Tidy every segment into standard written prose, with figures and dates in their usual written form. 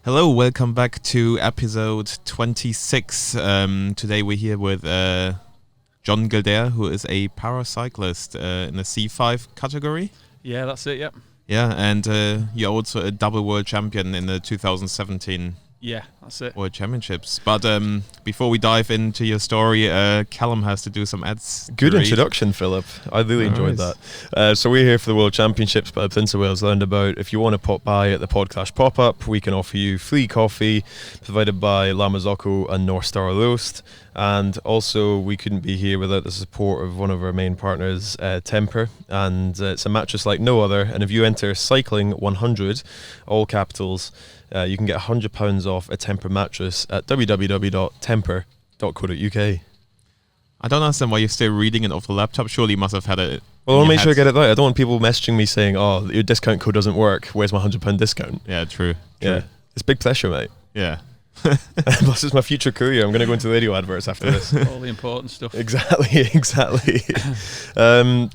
Hello, welcome back to episode 26. Today we're here with John Gildea, who is a paracyclist in the C5 category. Yeah, that's it, yep. Yeah, and you're also a double world champion in the 2017 Yeah, that's it. World Championships. But before we dive into your story, Callum has to do some ads. Good introduction, Philip. I really enjoyed that. So we're here for the World Championships, but Prince of Wales learned about. If you want to pop by at the PodCrash pop-up, we can offer you free coffee provided by La Marzocco and North Star Roast. And also, we couldn't be here without the support of one of our main partners, Temper. And it's a mattress like no other. And if you enter cycling 100, all capitals, you can get £100 off a Temper mattress at www.temper.co.uk. I don't understand why you're still reading it off the laptop. Surely you must have had it. Well, I'll make sure I get it right. I don't want people messaging me saying, "Oh, your discount code doesn't work. Where's my £100 discount?" Yeah, true. Yeah, it's big pressure, mate. Yeah. Plus, it's my future career. I'm going to go into radio adverts after this. All the important stuff. Exactly.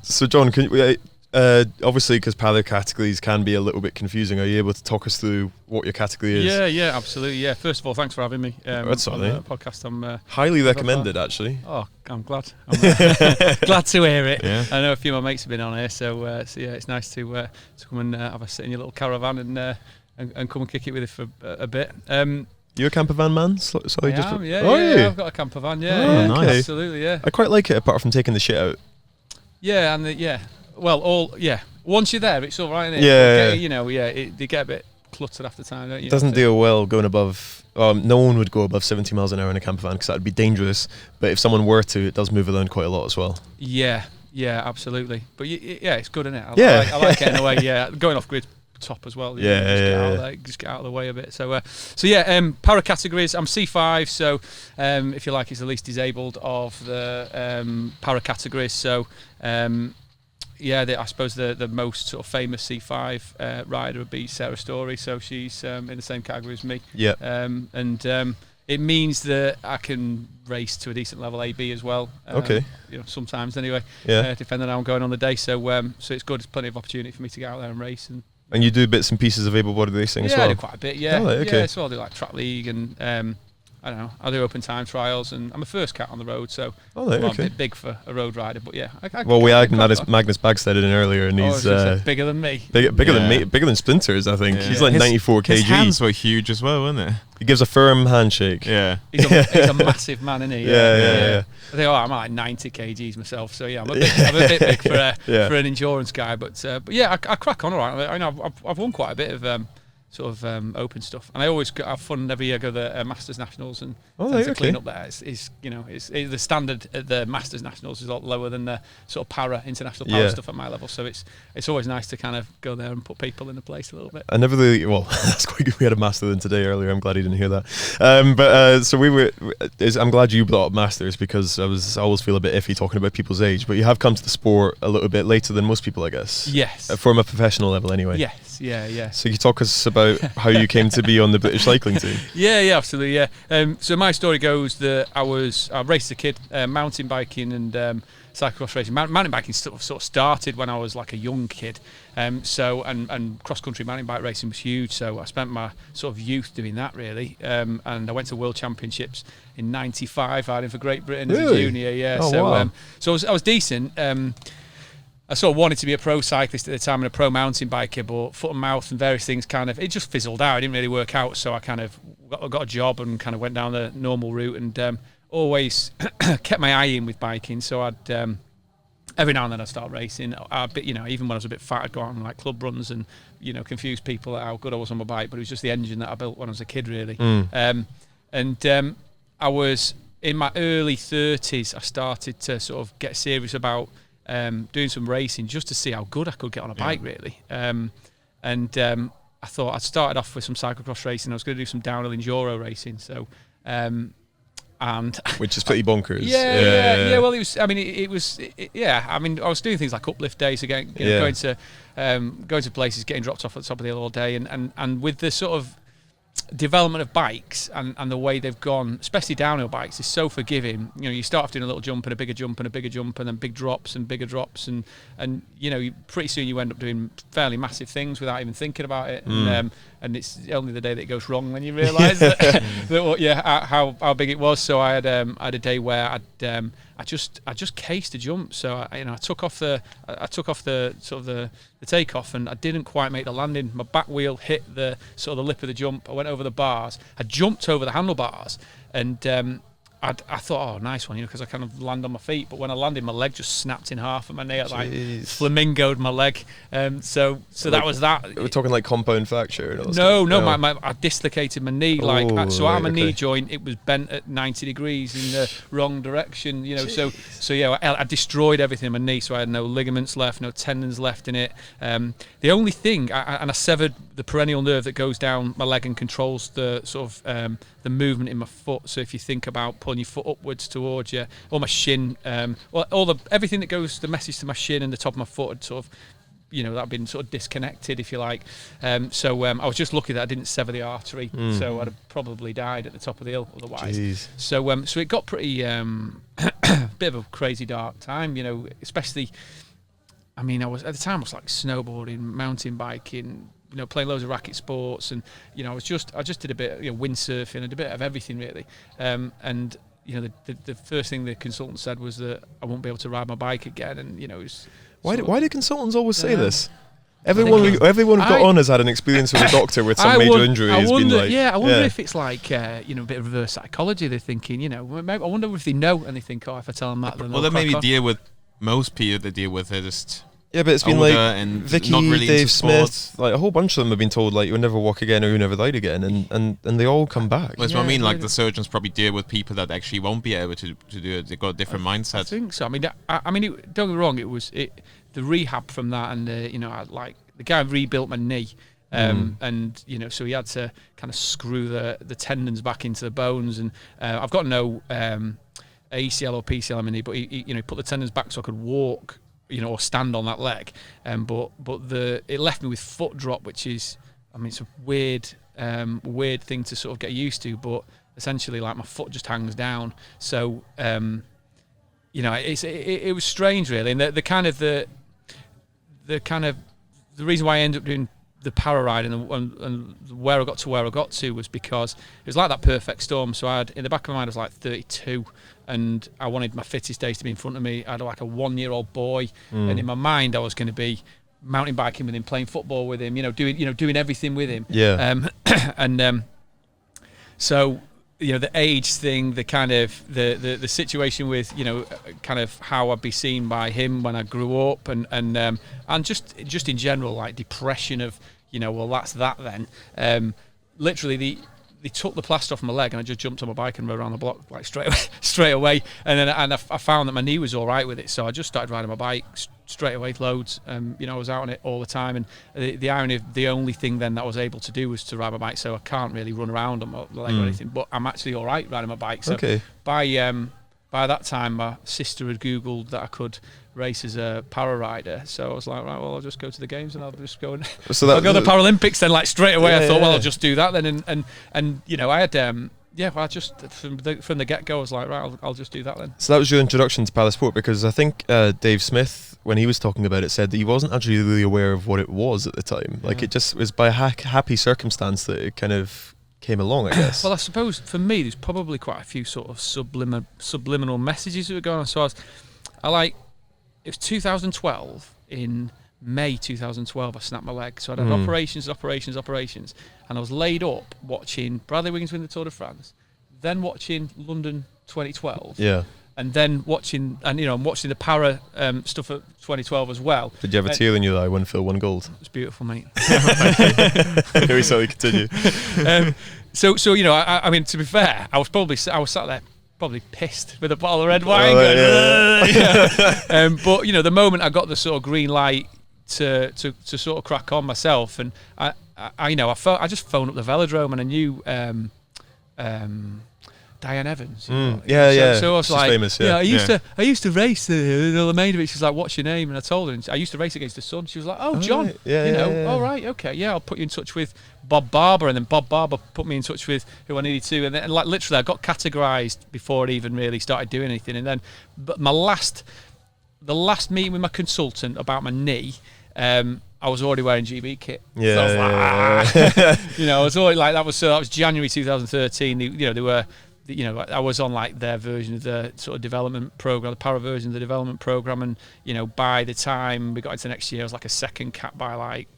So, John, can you, obviously, because para categories can be a little bit confusing, are you able to talk us through what your category is? Yeah, absolutely. Yeah, first of all, thanks for having me. That's all right. Podcast. I'm highly recommended, actually. Oh, I'm glad. I'm glad to hear it. Yeah. I know a few of my mates have been on here, so yeah, it's nice to come and have a sit in your little caravan and come and kick it with it for a bit. You a camper van man? Sorry, I've got a camper van. Yeah, nice. Absolutely. Yeah, I quite like it, apart from taking the shit out. Yeah, and once you're there, it's all right. Isn't it? Yeah, they get a bit cluttered after time, don't you? It doesn't deal well going above. No one would go above 70 miles an hour in a camper van because that would be dangerous. But if someone were to, it does move around quite a lot as well. Yeah, absolutely. But yeah, it's good, isn't it? I like getting away. Yeah, going off grid. Top as well. Just get out of the way a bit. So para categories. I'm C5, so if you like, it's the least disabled of the para categories. So I suppose the most sort of famous C5 rider would be Sarah Story. So she's in the same category as me. Yeah. It means that I can race to a decent level AB as well. Okay. Sometimes anyway. Yeah. Depending on how I'm going on the day. So it's good. There's plenty of opportunity for me to get out there and race. And you do bits and pieces of able-bodied racing as well? Yeah, I do quite a bit, yeah. Oh, okay. Yeah, so I'll do like track league and, I don't know, I'll do open time trials, and I'm a first cat on the road, so I'm a bit big for a road rider, but yeah. We had Magnus Bagstead in earlier, and he's bigger than me. Bigger than me, bigger than Splinters, I think. Yeah. He's like 94 kg. His hands were huge as well, weren't they? He gives a firm handshake. Yeah. He's a massive man, isn't he? Yeah. I think I'm like 90 kgs myself, so yeah, I'm a bit big for an endurance guy, but yeah, I crack on all right. I know I've won quite a bit of open stuff, and I always have fun every year. Go to the Masters Nationals and to clean up there. It's the standard at the Masters Nationals is a lot lower than the sort of para international para stuff at my level. So it's always nice to kind of go there and put people in the place a little bit. I never really that's quite good. We had a Master than today earlier. I'm glad he didn't hear that. I'm glad you brought up Masters because I always feel a bit iffy talking about people's age, but you have come to the sport a little bit later than most people, I guess. Yes. From a professional level, anyway. Yes. Yeah. So you talk us about how you came to be on the British cycling team. Yeah, absolutely. Yeah. So my story goes that I raced as a kid, mountain biking and cyclocross racing. Mountain biking sort of started when I was like a young kid. And cross country mountain bike racing was huge. So I spent my sort of youth doing that really. And I went to World Championships in '95 riding for Great Britain as a junior. Yeah. Oh, so wow. So I was decent. I sort of wanted to be a pro cyclist at the time and a pro mountain biker, but foot and mouth and various things it just fizzled out. It didn't really work out, so I kind of got a job and kind of went down the normal route and always kept my eye in with biking. So I'd every now and then I'd start racing. Even when I was a bit fat, I'd go out on like club runs and confuse people at how good I was on my bike. But it was just the engine that I built when I was a kid, really. I was in my early 30s. I started to sort of get serious about doing some racing just to see how good I could get on a bike, really. I thought I'd started off with some cyclocross racing. I was going to do some downhill enduro racing. So, which is pretty bonkers. Yeah. Well, it was. I was doing things like uplift days again, going to places, getting dropped off at the top of the hill all day, and with the sort of development of bikes and the way they've gone, especially downhill bikes, is so forgiving. You start off doing a little jump and a bigger jump and a bigger jump and then big drops and bigger drops and pretty soon you end up doing fairly massive things without even thinking about it. and it's only the day that it goes wrong when you realise how big it was. So I had a day where I just cased a jump. So I took off the sort of the takeoff, and I didn't quite make the landing. My back wheel hit the sort of the lip of the jump. I went over the bars. I jumped over the handlebars, and I thought, oh, nice one, because I kind of land on my feet. But when I landed, my leg just snapped in half, and my knee like flamingoed my leg. So that was that. We're talking like compound fracture. And all no, I dislocated my knee. Out my knee joint, it was bent at 90 degrees in the wrong direction. I destroyed everything in my knee. So I had no ligaments left, no tendons left in it. The only thing, I severed the perennial nerve that goes down my leg and controls the sort of the movement in my foot. So if you think about pulling your foot upwards towards you, or my shin, everything that goes, the message to my shin and the top of my foot had sort of, that had been sort of disconnected, if you like. So I was just lucky that I didn't sever the artery. So I'd have probably died at the top of the hill otherwise. Jeez. So it got pretty bit of a crazy dark time, especially. I mean, I was like snowboarding, mountain biking, playing loads of racket sports, and I just did a bit, windsurfing, and a bit of everything really. And the first thing the consultant said was that I won't be able to ride my bike again, and it was. Why do consultants always say this? Everyone who got on has had an experience with a doctor with some major injury. I wonder if it's like a bit of reverse psychology. They're thinking, I wonder if they know and they think, oh, if I tell them that, then they maybe deal with most people they deal with. They're just. Yeah, but it's been like and Vicky, not really Dave Smith, like a whole bunch of them have been told like you'll never walk again or you'll never ride again, and they all come back. That's what I mean. Like the surgeons probably deal with people that actually won't be able to do it. They've got a different mindset. I think so. I mean, don't get me wrong. The rehab from that, and the guy rebuilt my knee, and so he had to kind of screw the tendons back into the bones, and I've got no ACL or PCL in my knee, but he put the tendons back so I could walk. Or stand on that leg, but it left me with foot drop, which is, it's a weird thing to sort of get used to, but essentially like my foot just hangs down. So it was strange really, and the reason why I ended up doing the para ride and where I got to was because it was like that perfect storm. So I had, in the back of my mind, I was like 32, and I wanted my fittest days to be in front of me. I had like a 1-year-old boy, and in my mind I was going to be mountain biking with him, playing football with him, doing everything with him. Yeah. So the age thing, the kind of the situation with kind of how I'd be seen by him when I grew up, and just in general, like depression of well, that's that then. Literally they took the plaster off my leg, and I just jumped on my bike and rode around the block like straight away, and then I found that my knee was all right with it, so I just started riding my bike straight away, loads. I was out on it all the time, and the irony of the only thing then that I was able to do was to ride my bike, so I can't really run around on my leg or anything, but I'm actually all right riding my bike. So by that time my sister had Googled that I could race as a para rider, so I was like, right, well, I'll just go to the games and I'll just go and I'll go to the Paralympics then, like straight away. I thought, well, I'll just do that then, and I had I just from the get-go I was like, right, I'll just do that then. So that was your introduction to parasport, because I think Dave Smith, when he was talking about it, said that he wasn't actually really aware of what it was at the time. Like it just was by happy circumstance that it kind of came along, I guess. Well, I suppose for me there's probably quite a few sort of subliminal messages that were going on. So it was 2012, in May 2012 I snapped my leg, so I had operations, and I was laid up watching Bradley Wiggins win the Tour de France, then watching London 2012, and then watching the para stuff at 2012 as well. Did you have a tear in your eye when Phil won gold? It was beautiful, mate. Here we slowly continue. So I mean, to be fair, I was sat there probably pissed with a bottle of red wine. But the moment I got the sort of green light to sort of crack on myself, and I just phoned up the velodrome, and I knew Diane Evans. So I was like, famous, I used to race the main of it. She's like, what's your name? And I told her, and I used to race against the sun. She was like, oh, John. All right, okay, I'll put you in touch with Bob Barber, and then Bob Barber put me in touch with who I needed to, and then like literally I got categorised before I even really started doing anything. And then, but the last meeting with my consultant about my knee, I was already wearing GB kit. Yeah, so I was like, I was already like that was January 2013. They were. I was on like their version of the sort of development program, the para version of the development program, and by the time we got into next year, I was like a second cap by like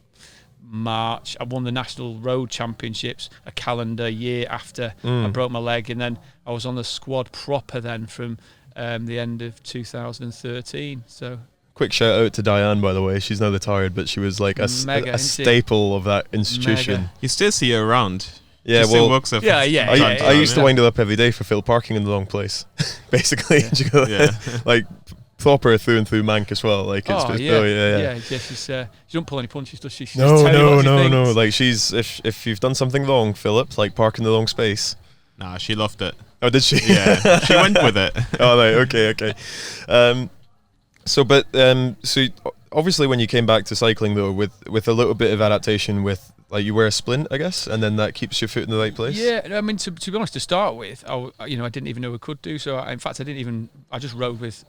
March. I won the national road championships a calendar year after I broke my leg, and then I was on the squad proper then from the end of 2013. So. Quick shout out to Diane, by the way. She's now retired, but she was like a staple of that institution. You still see her around. Yeah, well, works I used to wind it up every day for Phil parking in the wrong place, basically. Like proper through and through mank as well. Like she don't pull any punches, does she? No. Like if you've done something wrong, Philip, like park in the wrong space. Nah, she loved it. Oh, did she? Yeah, she went with it. Oh, right, okay. So obviously when you came back to cycling though, with a little bit of adaptation with. Like you wear a splint, I guess, and then that keeps your foot in the right place. Yeah, I mean, to be honest, to start with, I didn't even know we could do so. I just rode with,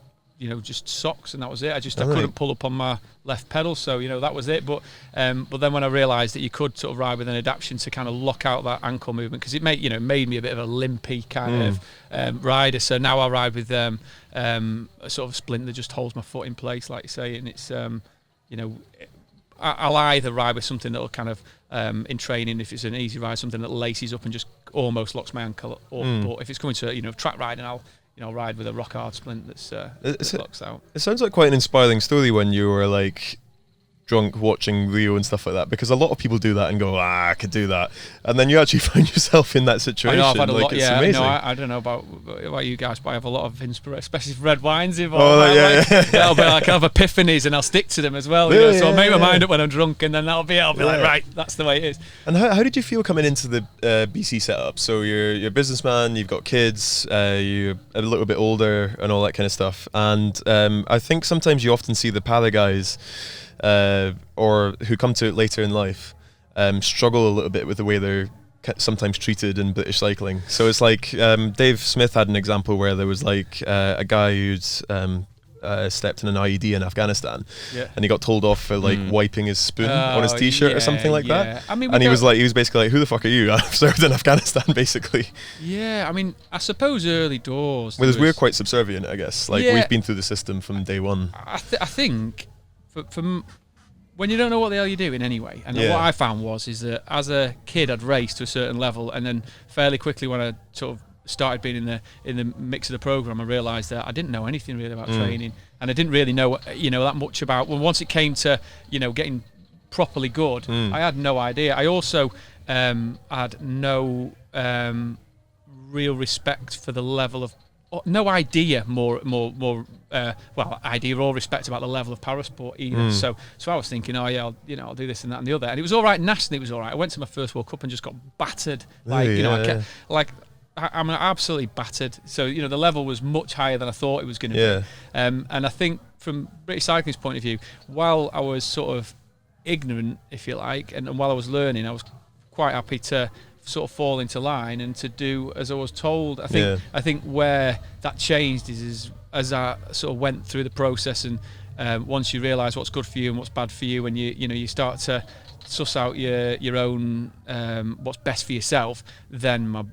just socks, and that was it. I couldn't pull up on my left pedal, so that was it. But then when I realised that you could sort of ride with an adaptation to kind of lock out that ankle movement, because it made me a bit of a limpy kind of rider. So now I ride with a sort of splint that just holds my foot in place, like you say, and it's I'll either ride with something that'll kind of in training, if it's an easy ride, something that laces up and just almost locks my ankle up. But if it's coming to track riding, I'll ride with a rock hard splint that locks out. It sounds like quite an inspiring story when you were like drunk watching Rio and stuff like that, because a lot of people do that and go, I could do that, and then you actually find yourself in that situation. I know, I've had a lot. It's yeah, amazing. I don't know about you guys, but I have a lot of inspiration, especially red wines involved. I'll be like, I have epiphanies and I'll stick to them as well. So I'll make my mind up when I'm drunk, and then I'll be like, right, that's the way it is. And how did you feel coming into the BC setup? So you're a businessman, you've got kids, you're a little bit older and all that kind of stuff, and I think sometimes you often see the para guys or who come to it later in life struggle a little bit with the way they're sometimes treated in British cycling. So it's like Dave Smith had an example where there was like a guy who'd stepped in an IED in Afghanistan, and he got told off for like wiping his spoon on his t-shirt or something like that. I mean, and he was basically like, who the fuck are you? I've served in Afghanistan, basically. Yeah, I mean, I suppose early doors. We're quite subservient, I guess. Like we've been through the system from day one. I think from when you don't know what the hell you're doing anyway, and what I found is that as a kid I'd race to a certain level, and then fairly quickly when I sort of started being in the mix of the program, I realised that I didn't know anything really about training, and I didn't really know that much about. Well, once it came to getting properly good, I had no idea. I also had no real respect for the level of. No idea idea or respect about the level of parasport either. So I was thinking, I'll do this and that and the other, and it was all right. Nationally, it was all right. I went to my first World Cup and just got battered. I'm absolutely battered. So the level was much higher than I thought it was going to be. And I think from British cycling's point of view, while I was sort of ignorant, if you like, and while I was learning, I was quite happy to sort of fall into line and to do as I was told. I think where that changed is as I sort of went through the process, and once you realise what's good for you and what's bad for you, and you start to suss out your own what's best for yourself, then my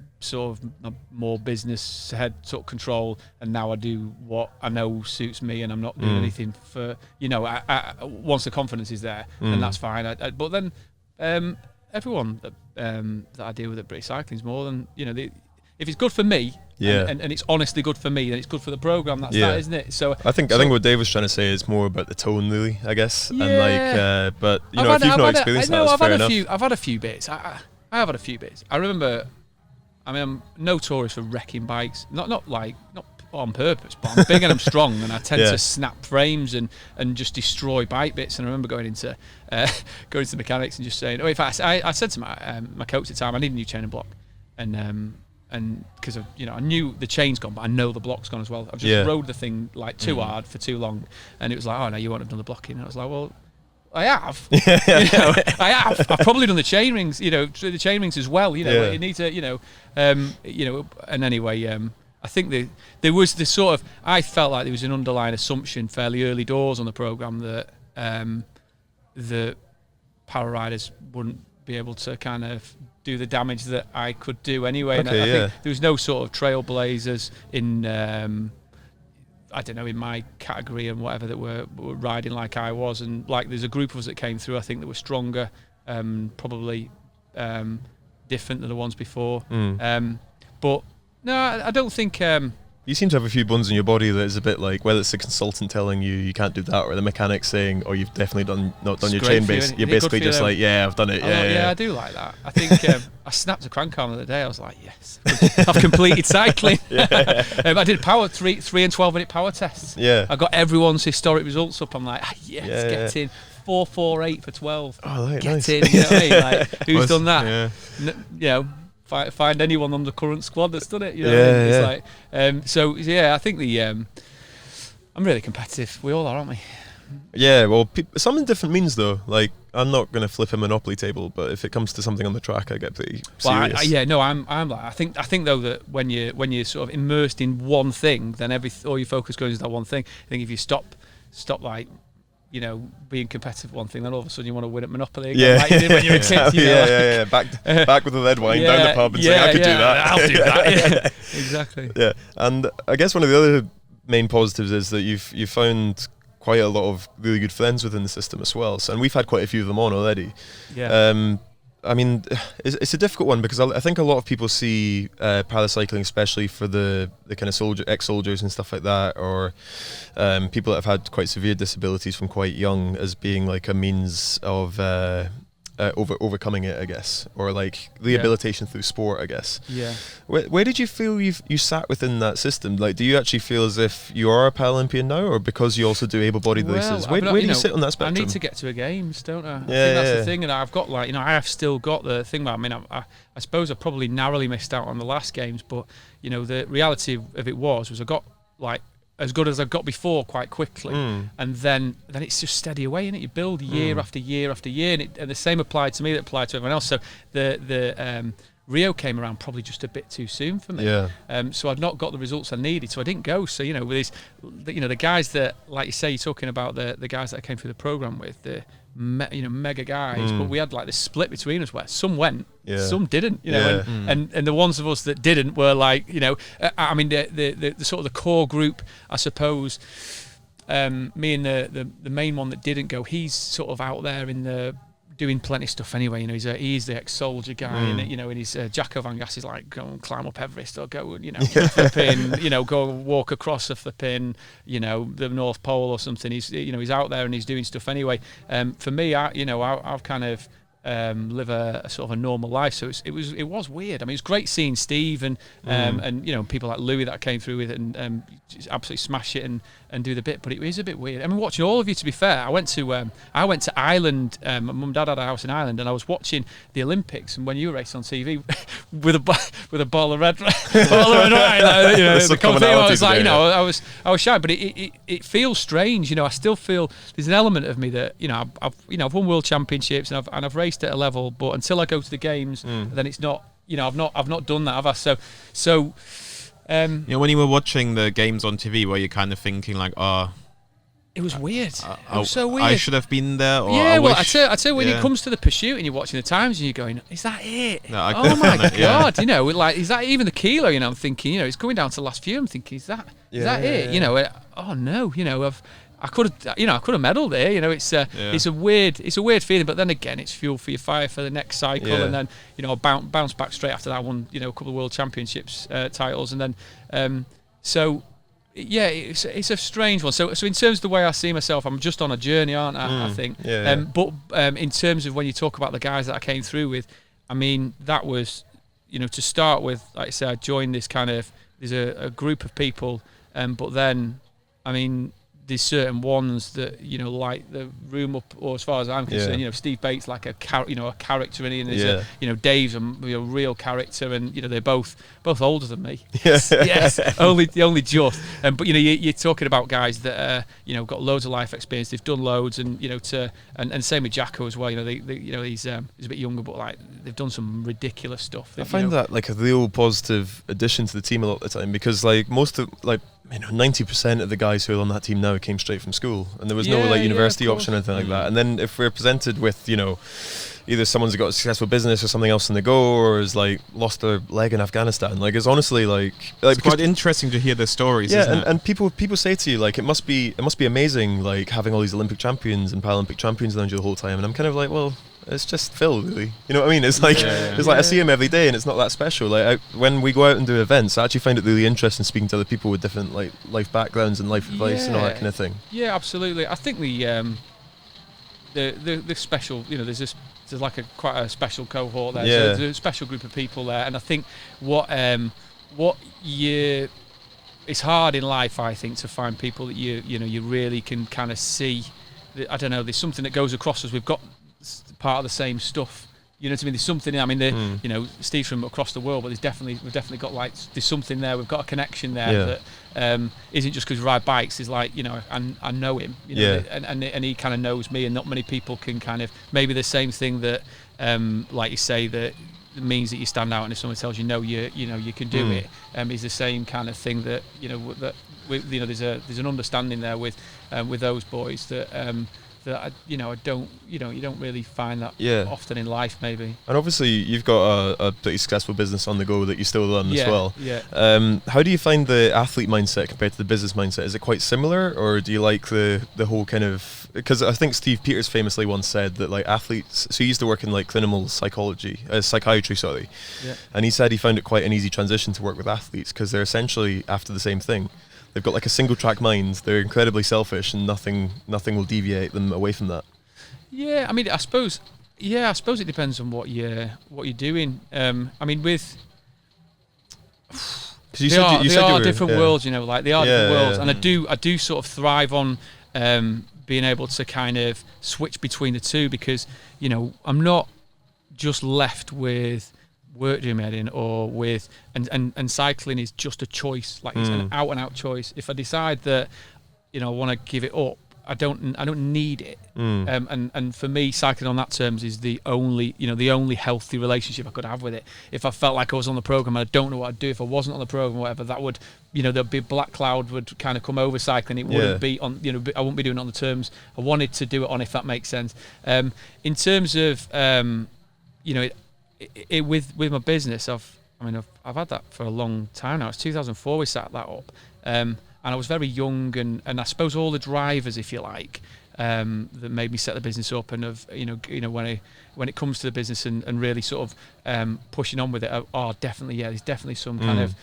more business head sort of control, and now I do what I know suits me, and I'm not doing anything for I once the confidence is there, then that's fine. But then everyone that I deal with at British Cycling is more than if it's good for me, and it's honestly good for me, then it's good for the program. That's that, isn't it? So I think what Dave was trying to say is more about the tone, really, I guess. And but if you've not experienced that, that's fair enough. I've had a few bits. I have had a few bits. I remember. I mean, I'm notorious for wrecking bikes. Not on purpose, but I'm big and I'm strong, and I tend to snap frames and just destroy bike bits. And I remember going into the mechanics and just saying, in fact, I said to my coach at the time, I need a new chain and block, and because I knew the chain's gone, but I know the block's gone as well. I've just rode the thing like too hard for too long, and it was like, oh no, you won't have done the blocking. And I was like, well, I have. I have. I've probably done the chain rings, the chain rings as well. You need to, and anyway, I think there was this sort of. I felt like there was an underlying assumption fairly early doors on the program that para riders wouldn't be able to kind of do the damage that I could do anyway. Okay, and I think there was no sort of trailblazers in I don't know, in my category and whatever, that were riding like I was. And like, there's a group of us that came through, I think, that were stronger, probably different than the ones before. But no, I don't think. You seem to have a few bones in your body that is a bit like, whether it's the consultant telling you can't do that, or the mechanic saying, "Oh, you've definitely not done your chain base." You're basically just like, "Yeah, I've done it." Yeah, I do like that. I think I snapped a crank arm the other day. I was like, "Yes, I've completed cycling." I did power 3 and 12-minute power tests. Yeah, I got everyone's historic results up. I'm like, get in 4:48 for 12. Oh, right, get nice. in. You know what I mean? Like, who's done that? Yeah. Find anyone on the current squad that's done it. You know Yeah, what I mean? It's like, I think I'm really competitive. We all are, aren't we? Yeah, well, some different means though. Like, I'm not going to flip a Monopoly table, but if it comes to something on the track, I get pretty serious. I'm like, I think though that when you're sort of immersed in one thing, then all your focus goes into that one thing. I think if you stop like, you know, being competitive one thing, then all of a sudden you want to win at Monopoly again, like you did when you were a kid. You know? Back with the lead wine down the pub and say, I could do that. I'll do that. Exactly. Yeah, and I guess one of the other main positives is that you've found quite a lot of really good friends within the system as well. So, and we've had quite a few of them on already. Yeah. I mean, it's a difficult one because I think a lot of people see paracycling, especially for the kind of ex-soldiers and stuff like that, or people that have had quite severe disabilities from quite young, as being like a means of overcoming it, I guess, or like rehabilitation through sport, I guess. Yeah. Where did you feel you sat within that system? Like, do you actually feel as if you are a Paralympian now, or because you also do able-bodied races? Where do you sit on that spectrum? I need to get to a games, don't I? I think that's the thing, and I've got I have still got the thing. I mean, I suppose I probably narrowly missed out on the last games, but you know, the reality of it was I got like as good as I got before quite quickly, and then it's just steady away, innit? You build year after year after year, and the same applied to me that applied to everyone else. So the Rio came around probably just a bit too soon for me. So I'd not got the results I needed, so I didn't go. So, you know, with the guys that, like you say, you're talking about the guys that I came through the program with, the mega guys, but we had like this split between us where some went, some didn't, you know, and the ones of us that didn't were like, you know, I mean the sort of the core group, I suppose. Me and the main one that didn't go, he's sort of out there in the doing plenty of stuff anyway. You know, he's the ex-soldier guy, and you know, and he's Jacko Van Gass is like, go and climb up Everest, or go, you know, flipping, you know, go walk across a flipping, you know, the North Pole or something. He's, you know, he's out there and he's doing stuff anyway. For me, I've kind of live a sort of a normal life, so it was weird. I mean, it's great seeing Steve and you know, people like Louis that I came through with and just absolutely smash it and do the bit, but it is a bit weird. I mean, watching all of you, to be fair, I went to Ireland. My mum and dad had a house in Ireland, and I was watching the Olympics, and when you were racing on TV with a ball of red wine, like, you know, the company, I was like, you know, I was shy, but it feels strange. You know, I still feel there's an element of me that, you know, I've won world championships and I've raced at a level, but until I go to the games, then it's not, you know, I've not done that, have I? So you know, when you were watching the games on TV, were you kind of thinking like, it was weird. It was so weird. I should have been there. Or yeah, I tell you, when it comes to the pursuit and you're watching the times and you're going, is that it? No, oh my God, you know, like, is that even the kilo? You know, I'm thinking, you know, it's going down to the last few. I'm thinking, is that it? You know, oh no, you know, I could have medaled there. You know, it's a weird feeling. But then again, it's fuel for your fire for the next cycle, and then, you know, bounce back straight after that. I won, you know, a couple of world championships titles, and then so. Yeah, it's a strange one. So in terms of the way I see myself, I'm just on a journey, aren't I? I think. But in terms of when you talk about the guys that I came through with, I mean, that was, you know, to start with, like I said, I joined this kind of, there's a group of people, but then, I mean, there's certain ones that, you know, like the room up, or as far as I'm concerned, you know, Steve Bates like a character in it, and there's you know, Dave's a real character, and you know, they're both older than me. Yes, only just. But you know, you're talking about guys that you know, got loads of life experience. They've done loads, and you know, and same with Jacko as well. You know, you know, he's a bit younger, but like they've done some ridiculous stuff. I find that like a real positive addition to the team a lot of the time, because like most of, like, you know, 90% of the guys who are on that team now came straight from school, and there was no like university option or anything like that. And then if we're presented with, you know, either someone's got a successful business or something else on the go, or has like lost their leg in Afghanistan, like it's honestly like it's quite interesting to hear their stories. Yeah, isn't it? And people say to you like it must be amazing like having all these Olympic champions and Paralympic champions around you the whole time, and I'm kind of like, well, it's just Phil, really. You know what I mean? It's like it's like I see him every day, and it's not that special. Like when we go out and do events, I actually find it really interesting speaking to other people with different like life backgrounds and life advice and all that kind of thing. Yeah, absolutely. I think the special, you know, there's like quite a special cohort there. So there's a special group of people there, and I think it's hard in life, I think, to find people that you really can kind of see. I don't know. There's something that goes across us. We've got part of the same stuff. You know what I mean? There's something. I mean, you know, Steve's from across the world, but we've definitely got like there's something there. We've got a connection there that isn't just because we ride bikes. It's like, you know, I know him, you know, and he kind of knows me, and not many people can kind of maybe the same thing that, like you say, that means that you stand out, and if someone tells you no, you can do it. Is the same kind of thing that you know there's an understanding there with those boys that. That you don't really find that often in life, maybe. And obviously you've got a pretty successful business on the go that you still run as well. How do you find the athlete mindset compared to the business mindset? Is it quite similar, or do you like the whole kind of, because I think Steve Peters famously once said that like athletes, so he used to work in like clinical psychiatry, and he said he found it quite an easy transition to work with athletes because they're essentially after the same thing. They've got like a single track mind. They're incredibly selfish, and nothing will deviate them away from that. Yeah, I mean, I suppose it depends on what you're doing. I mean, with because they are different worlds, you know, like they are different worlds, and I do sort of thrive on being able to kind of switch between the two, because you know I'm not just left with work doing my head in, or with and cycling is just a choice, like it's an out and out choice. If I decide that I want to give it up, I don't need it. And for me, cycling on that terms is the only healthy relationship I could have with it. If I felt like I was on the program and I don't know what I'd do if I wasn't on the program or whatever, that would there'd be a black cloud would kind of come over cycling. It wouldn't be on, I wouldn't be doing it on the terms I wanted to do it on, if that makes sense. In terms of with my business, I've had that for a long time now. It's 2004 we set that up, and I was very young, and I suppose all the drivers, if you like, that made me set the business up, and when it comes to the business and really sort of pushing on with it, definitely, there's definitely some kind of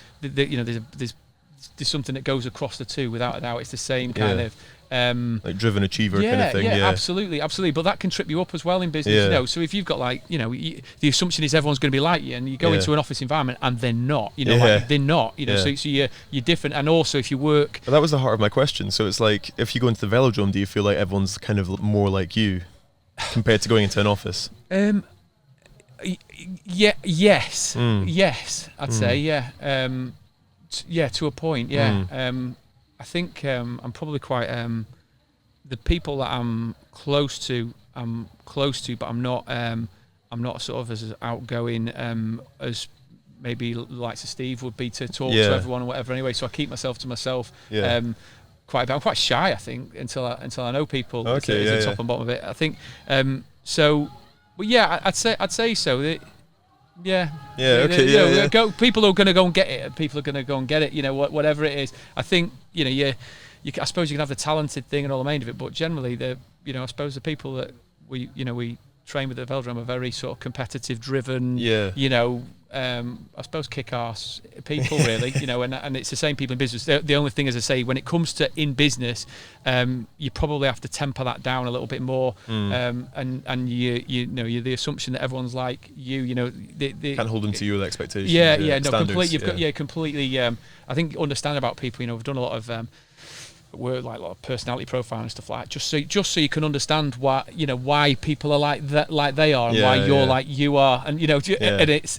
there's something that goes across the two without a doubt. It's the same kind of like driven achiever kind of thing. Yeah, absolutely. But that can trip you up as well in business. So if you've got the assumption is everyone's going to be like you, and you go into an office environment and they're not. They're not. So you're different. And also if you work. But that was the heart of my question. So it's like if you go into the velodrome, do you feel like everyone's kind of more like you compared to going into an office? Yes, I'd say to a point. I think I'm probably quite the people that I'm close to, but I'm not sort of as outgoing as maybe likes of Steve would be to talk to everyone or whatever. Anyway, so I keep myself to myself. Quite a bit. I'm quite shy, I think, until I know people. Okay, is the top and bottom of it. I think. I'd say so. People are going to go and get it. People are going to go and get it. Whatever it is. I think I suppose you can have the talented thing and all the main of it, but generally, I suppose the people that we train with at the velodrome are very sort of competitive, driven. I suppose kick-ass people, really. And it's the same people in business. The only thing, as I say, when it comes to in business, you probably have to temper that down a little bit more. And you're the assumption that everyone's like you. They can't hold them to your expectations. Completely. You've got completely. I think understand about people. We've done a lot of. Work like a lot of personality profiling and stuff like that, just so you can understand why people are like that, like they are, and why you're like you are, and and it's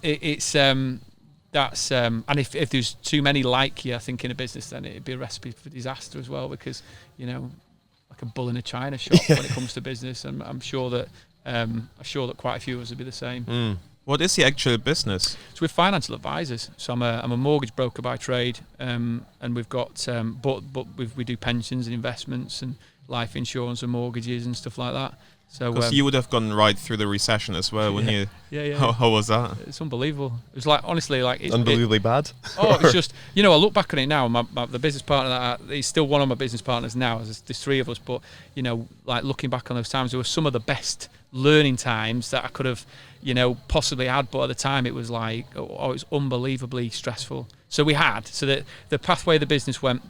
that's and if there's too many like you, I think in a business, then it'd be a recipe for disaster as well, because like a bull in a china shop when it comes to business, and I'm sure that quite a few of us would be the same. What is the actual business? So we're financial advisors. So I'm a mortgage broker by trade, and we've got we do pensions and investments and life insurance and mortgages and stuff like that. So because you would have gone right through the recession as well, wouldn't you? Yeah. How was that? It's unbelievable. It was like, honestly, like it's unbelievably bad. Oh, it's just, you know, I look back on it now. The business partner he's still one of my business partners now. There's three of us, but you know, like looking back on those times, there were some of the best learning times that I could have, you know, possibly had. But at the time, it was like, it was unbelievably stressful. So the pathway of the business went.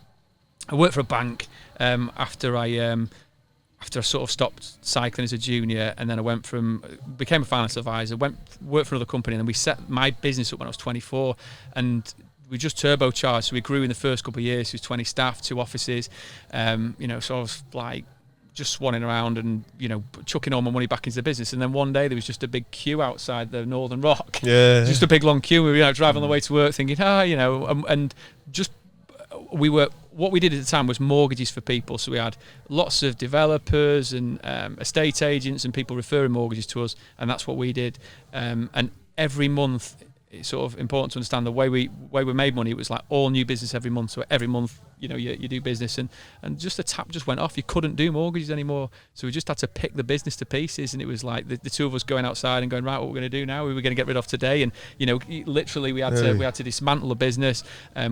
I worked for a bank after I sort of stopped cycling as a junior, and then I became a financial advisor, worked for another company, and then we set my business up when I was 24, and we just turbocharged. So we grew in the first couple of years. It was 20 staff, 2 offices, you know, so I was like just swanning around and, you know, chucking all my money back into the business. And then one day there was just a big queue outside the Northern Rock. Yeah. Just a big long queue. We were driving on the way to work thinking, you know, and just what we did at the time was mortgages for people. So we had lots of developers and estate agents and people referring mortgages to us, and that's what we did. And every month, it's sort of important to understand the way we made money. It was like all new business every month. So every month, you know, you do business, and just the tap just went off. You couldn't do mortgages anymore. So we just had to pick the business to pieces, and it was like the two of us going outside and going, right, what we're going to do now? We were going to get rid of today, and you know, literally we had to dismantle the business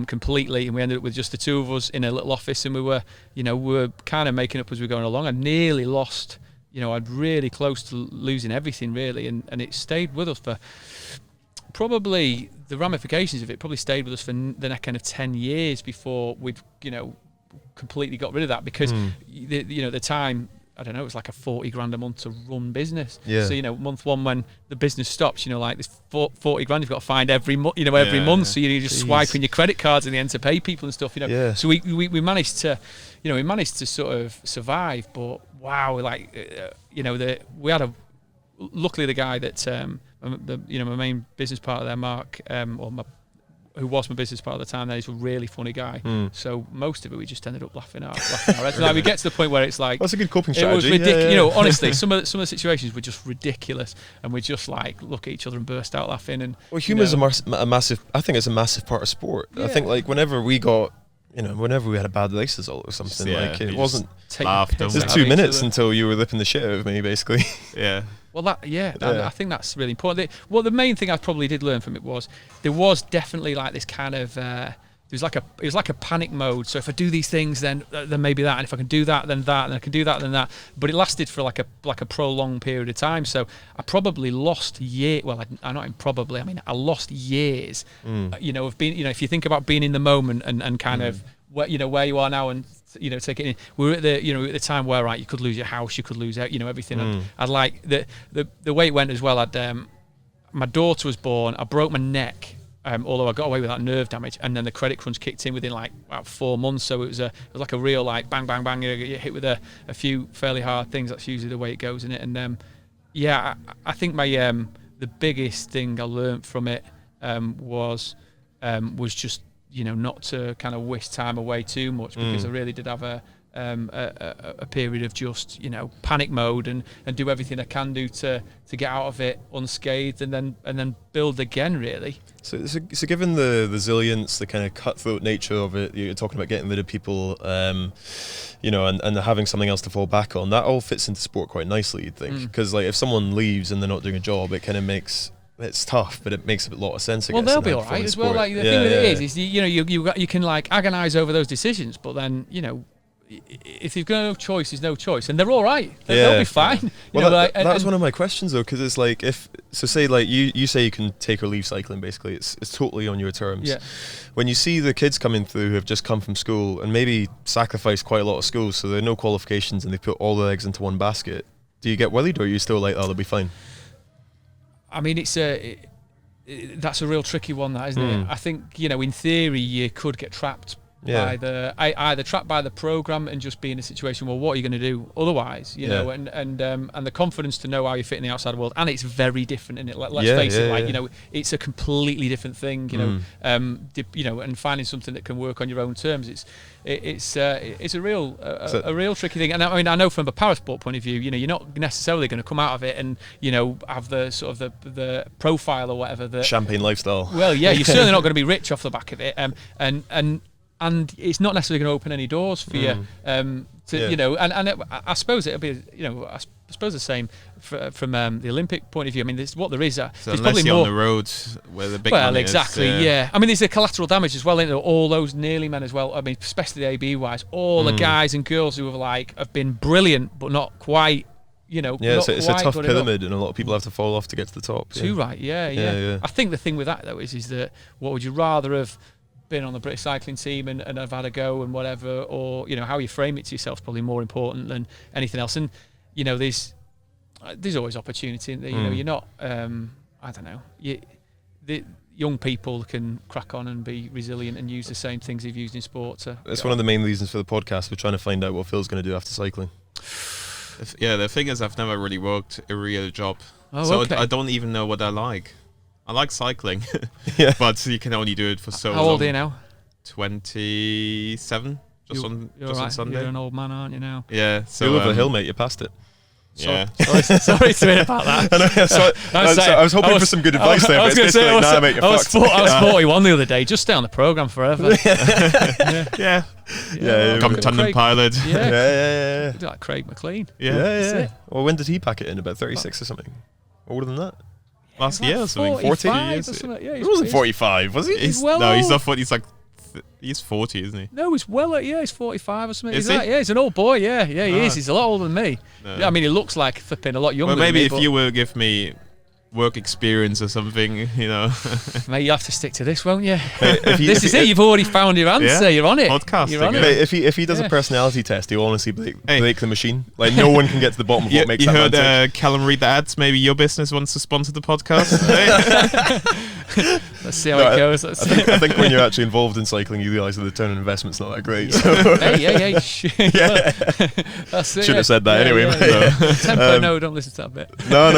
completely, and we ended up with just the two of us in a little office, and we were kind of making up as we were going along. I nearly lost, you know, I'd really close to losing everything really, and it stayed with us for. Probably the ramifications of it probably stayed with us for the next kind of 10 years before we'd, you know, completely got rid of that, because the time, I don't know, it was like a 40 grand a month to run business. Yeah. So, you know, month one when the business stops, you know, like this 40 grand you've got to find every month. Yeah. So you're just swiping your credit cards in the end to pay people and stuff, you know. Yeah. So we managed to, you know, sort of survive, but wow, like, you know, luckily the guy that, my main business partner there, Mark, who was my business partner at the time, he's a really funny guy. So most of it we just ended up laughing out. Like we get to the point where it's like, that's a good coping strategy. It was ridiculous. You know, honestly, some of the situations were just ridiculous, and we just like look at each other and burst out laughing. And humour is a massive. I think it's a massive part of sport. Yeah. I think like whenever we had a bad race result or something, like it wasn't. It was 2 minutes until you were lipping the shit out of me, basically. Yeah. Well, I think that's really important. The main thing I probably did learn from it was there was definitely like this kind of it was like a panic mode. So if I do these things, then maybe that, and if I can do that, then that, and I can do that, then that. But it lasted for like a prolonged period of time. So I probably lost years. Well, I lost years. You know, of being, you know, if you think about being in the moment and kind of where you are now, and you know, take it in. We were at the time where, right, you could lose your house, you could lose, you know, everything. I'd like the way it went as well. My daughter was born. I broke my neck, although I got away with that nerve damage, and then the credit crunch kicked in within like about 4 months. So it was like a real like bang bang bang. You get hit with a few fairly hard things. That's usually the way it goes in it. And I think my the biggest thing I learned from it was just, you know, not to kind of wish time away too much, because I really did have a period of just, you know, panic mode and do everything I can do to get out of it unscathed, and then build again, really. So given the resilience, the kind of cutthroat nature of it, you're talking about getting rid of people, you know, and having something else to fall back on, that all fits into sport quite nicely, you'd think, because like if someone leaves and they're not doing a job, it kind of makes. It's tough, but it makes a lot of sense. Well, they'll be all right as well. Like the thing with it is you know, you can like agonise over those decisions, but then, you know, if you've got no choice, there's no choice, and they're all right. They'll be fine. Well, that was one of my questions though, because it's like say like you say you can take or leave cycling. Basically, it's totally on your terms. Yeah. When you see the kids coming through who have just come from school and maybe sacrificed quite a lot of school, so there are no qualifications, and they put all their eggs into one basket, do you get worried, or are you still like, oh, they'll be fine? I mean, that's a real tricky one, that, isn't it? I think, you know, in theory, you could get trapped either trapped by the program and just be in a situation, well, what are you going to do otherwise, you know, and the confidence to know how you fit in the outside world, and it's very different in it. Let's face it, like, you know, it's a completely different thing, you know, you know, and finding something that can work on your own terms, it's a real tricky thing. And I mean, I know from a parasport point of view, you know, you're not necessarily going to come out of it and, you know, have the sort of the profile or whatever that champagne lifestyle. Well, yeah, you're certainly not going to be rich off the back of it, and it's not necessarily going to open any doors for you, you know, and I suppose it'll be, you know, I suppose the same from the Olympic point of view. I mean, what there is, so there's unless probably you're more on the road where the big well, money exactly, is, yeah. I mean, there's a collateral damage as well, isn't there? All those nearly men as well. I mean, especially the AB wise, all the guys and girls who have been brilliant but not quite. You know, yeah, it's a tough pyramid, and a lot of people have to fall off to get to the top. Too right, yeah. I think the thing with that though is that what would you rather have been on the British cycling team and have had a go and whatever, or you know how you frame it to yourself is probably more important than anything else. And you know, there's always opportunity. You know, you're not. I don't know. The young people can crack on and be resilient and use the same things they've used in sport. That's one of the main reasons for the podcast. We're trying to find out what Phil's going to do after cycling. Yeah, the thing is, I've never really worked a real job, okay. I don't even know what I like. I like cycling, but you can only do it for so long. How old are you now? 27, just on Sunday. You're an old man, aren't you now? Yeah. So you're over the hill, mate. You passed it. Yeah. Sorry to hear about that. I was hoping for some good advice there. I was going to say, I was 41 the other day. Just stay on the program forever. Yeah. Tandem pilot. Yeah. Like Craig McLean. Yeah. Well, when did he pack it in? About 36 or something? Older than that? Last year or something. 40 years. He wasn't 45, was he? He's not 40. He's like. He's 40, isn't he? No, he's he's 45 or something. Is he? Yeah, he's an old boy. Yeah, he is. He's a lot older than me. No. Yeah, I mean, he looks like flipping a lot younger. Well, maybe than me, if you will give me work experience or something, you know. Mate, you have to stick to this, won't you? This is it. You've already found your answer. Yeah. You're on it. Podcasting. You're on it. Mate, if he does a personality test, he'll honestly Blake the machine. Like, no one can get to the bottom of what makes that man tick. You heard Callum read the ads. Maybe your business wants to sponsor the podcast. Let's see how it goes. I think when you're actually involved in cycling, you realise that the return on investment's not that great. So. Hey. That's it. Should have said that anyway. Tempo, no, don't listen to that bit. No.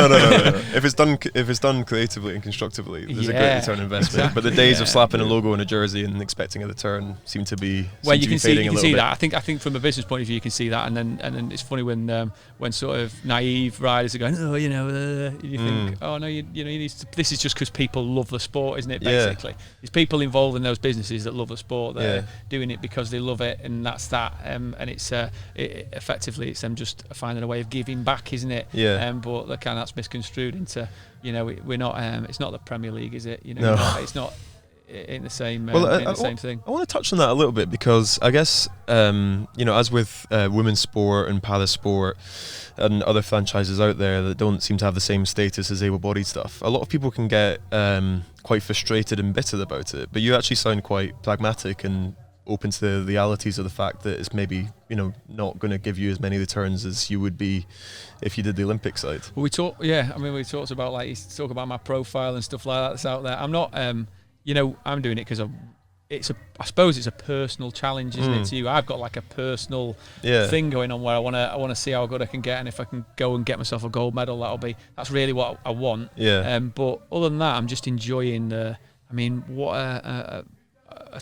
If it's done creatively and constructively, there's a great return on investment. Exactly. But the days of slapping a logo on a jersey and expecting a return seem to be you can see bit. that. I think from a business point of view, you can see that, and then it's funny when sort of naive riders are going, you think, oh no, you need to, this is just because people love the sport, isn't it? Basically, it's people involved in those businesses that love the sport. They're doing it because they love it, and that's that. And it's effectively it's them just finding a way of giving back, isn't it? Yeah. But that's misconstrued into, we're not. It's not the Premier League, is it? No. It's not. In the same, same thing. I want to touch on that a little bit because I guess as with women's sport and para sport and other franchises out there that don't seem to have the same status as able-bodied stuff, a lot of people can get quite frustrated and bitter about it. But you actually sound quite pragmatic and open to the realities of the fact that it's maybe not going to give you as many returns as you would be if you did the Olympic side. Well, we talked about, like, you talk about my profile and stuff like that that's out there. I'm not. I'm doing it because I suppose it's a personal challenge, isn't it, to you? I've got like a personal thing going on where I want to see how good I can get, and if I can go and get myself a gold medal, that's really what I want. Yeah. But other than that, I'm just enjoying what a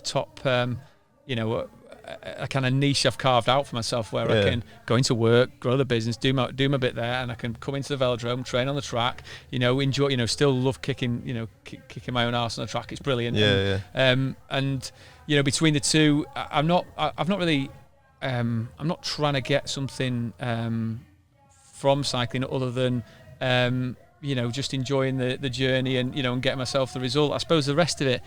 top, a kind of niche I've carved out for myself where I can go into work, grow the business, do my bit there, and I can come into the velodrome, train on the track, enjoy, still love kicking, kicking my own arse on the track. It's brilliant. And between the two, I'm not trying to get something from cycling other than just enjoying the journey and getting myself the result. I suppose the rest of it,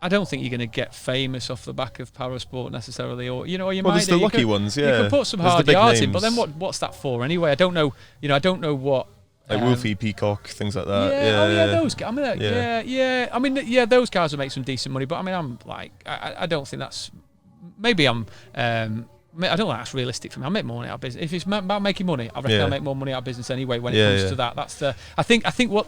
I don't think you're going to get famous off the back of parasport necessarily, or you might. There's the lucky ones, You can put some hard yards in, but then what's that for anyway? I don't know. I don't know what. Like Wolfie, Peacock, things like that. Those guys. I mean, those guys will make some decent money, but I mean, I'm like, I don't think that's. Maybe I'm I don't think that's realistic for me. I make more money out of business. If it's about making money, I reckon I'll make more money out of business anyway. When it comes to that, that's the. I think what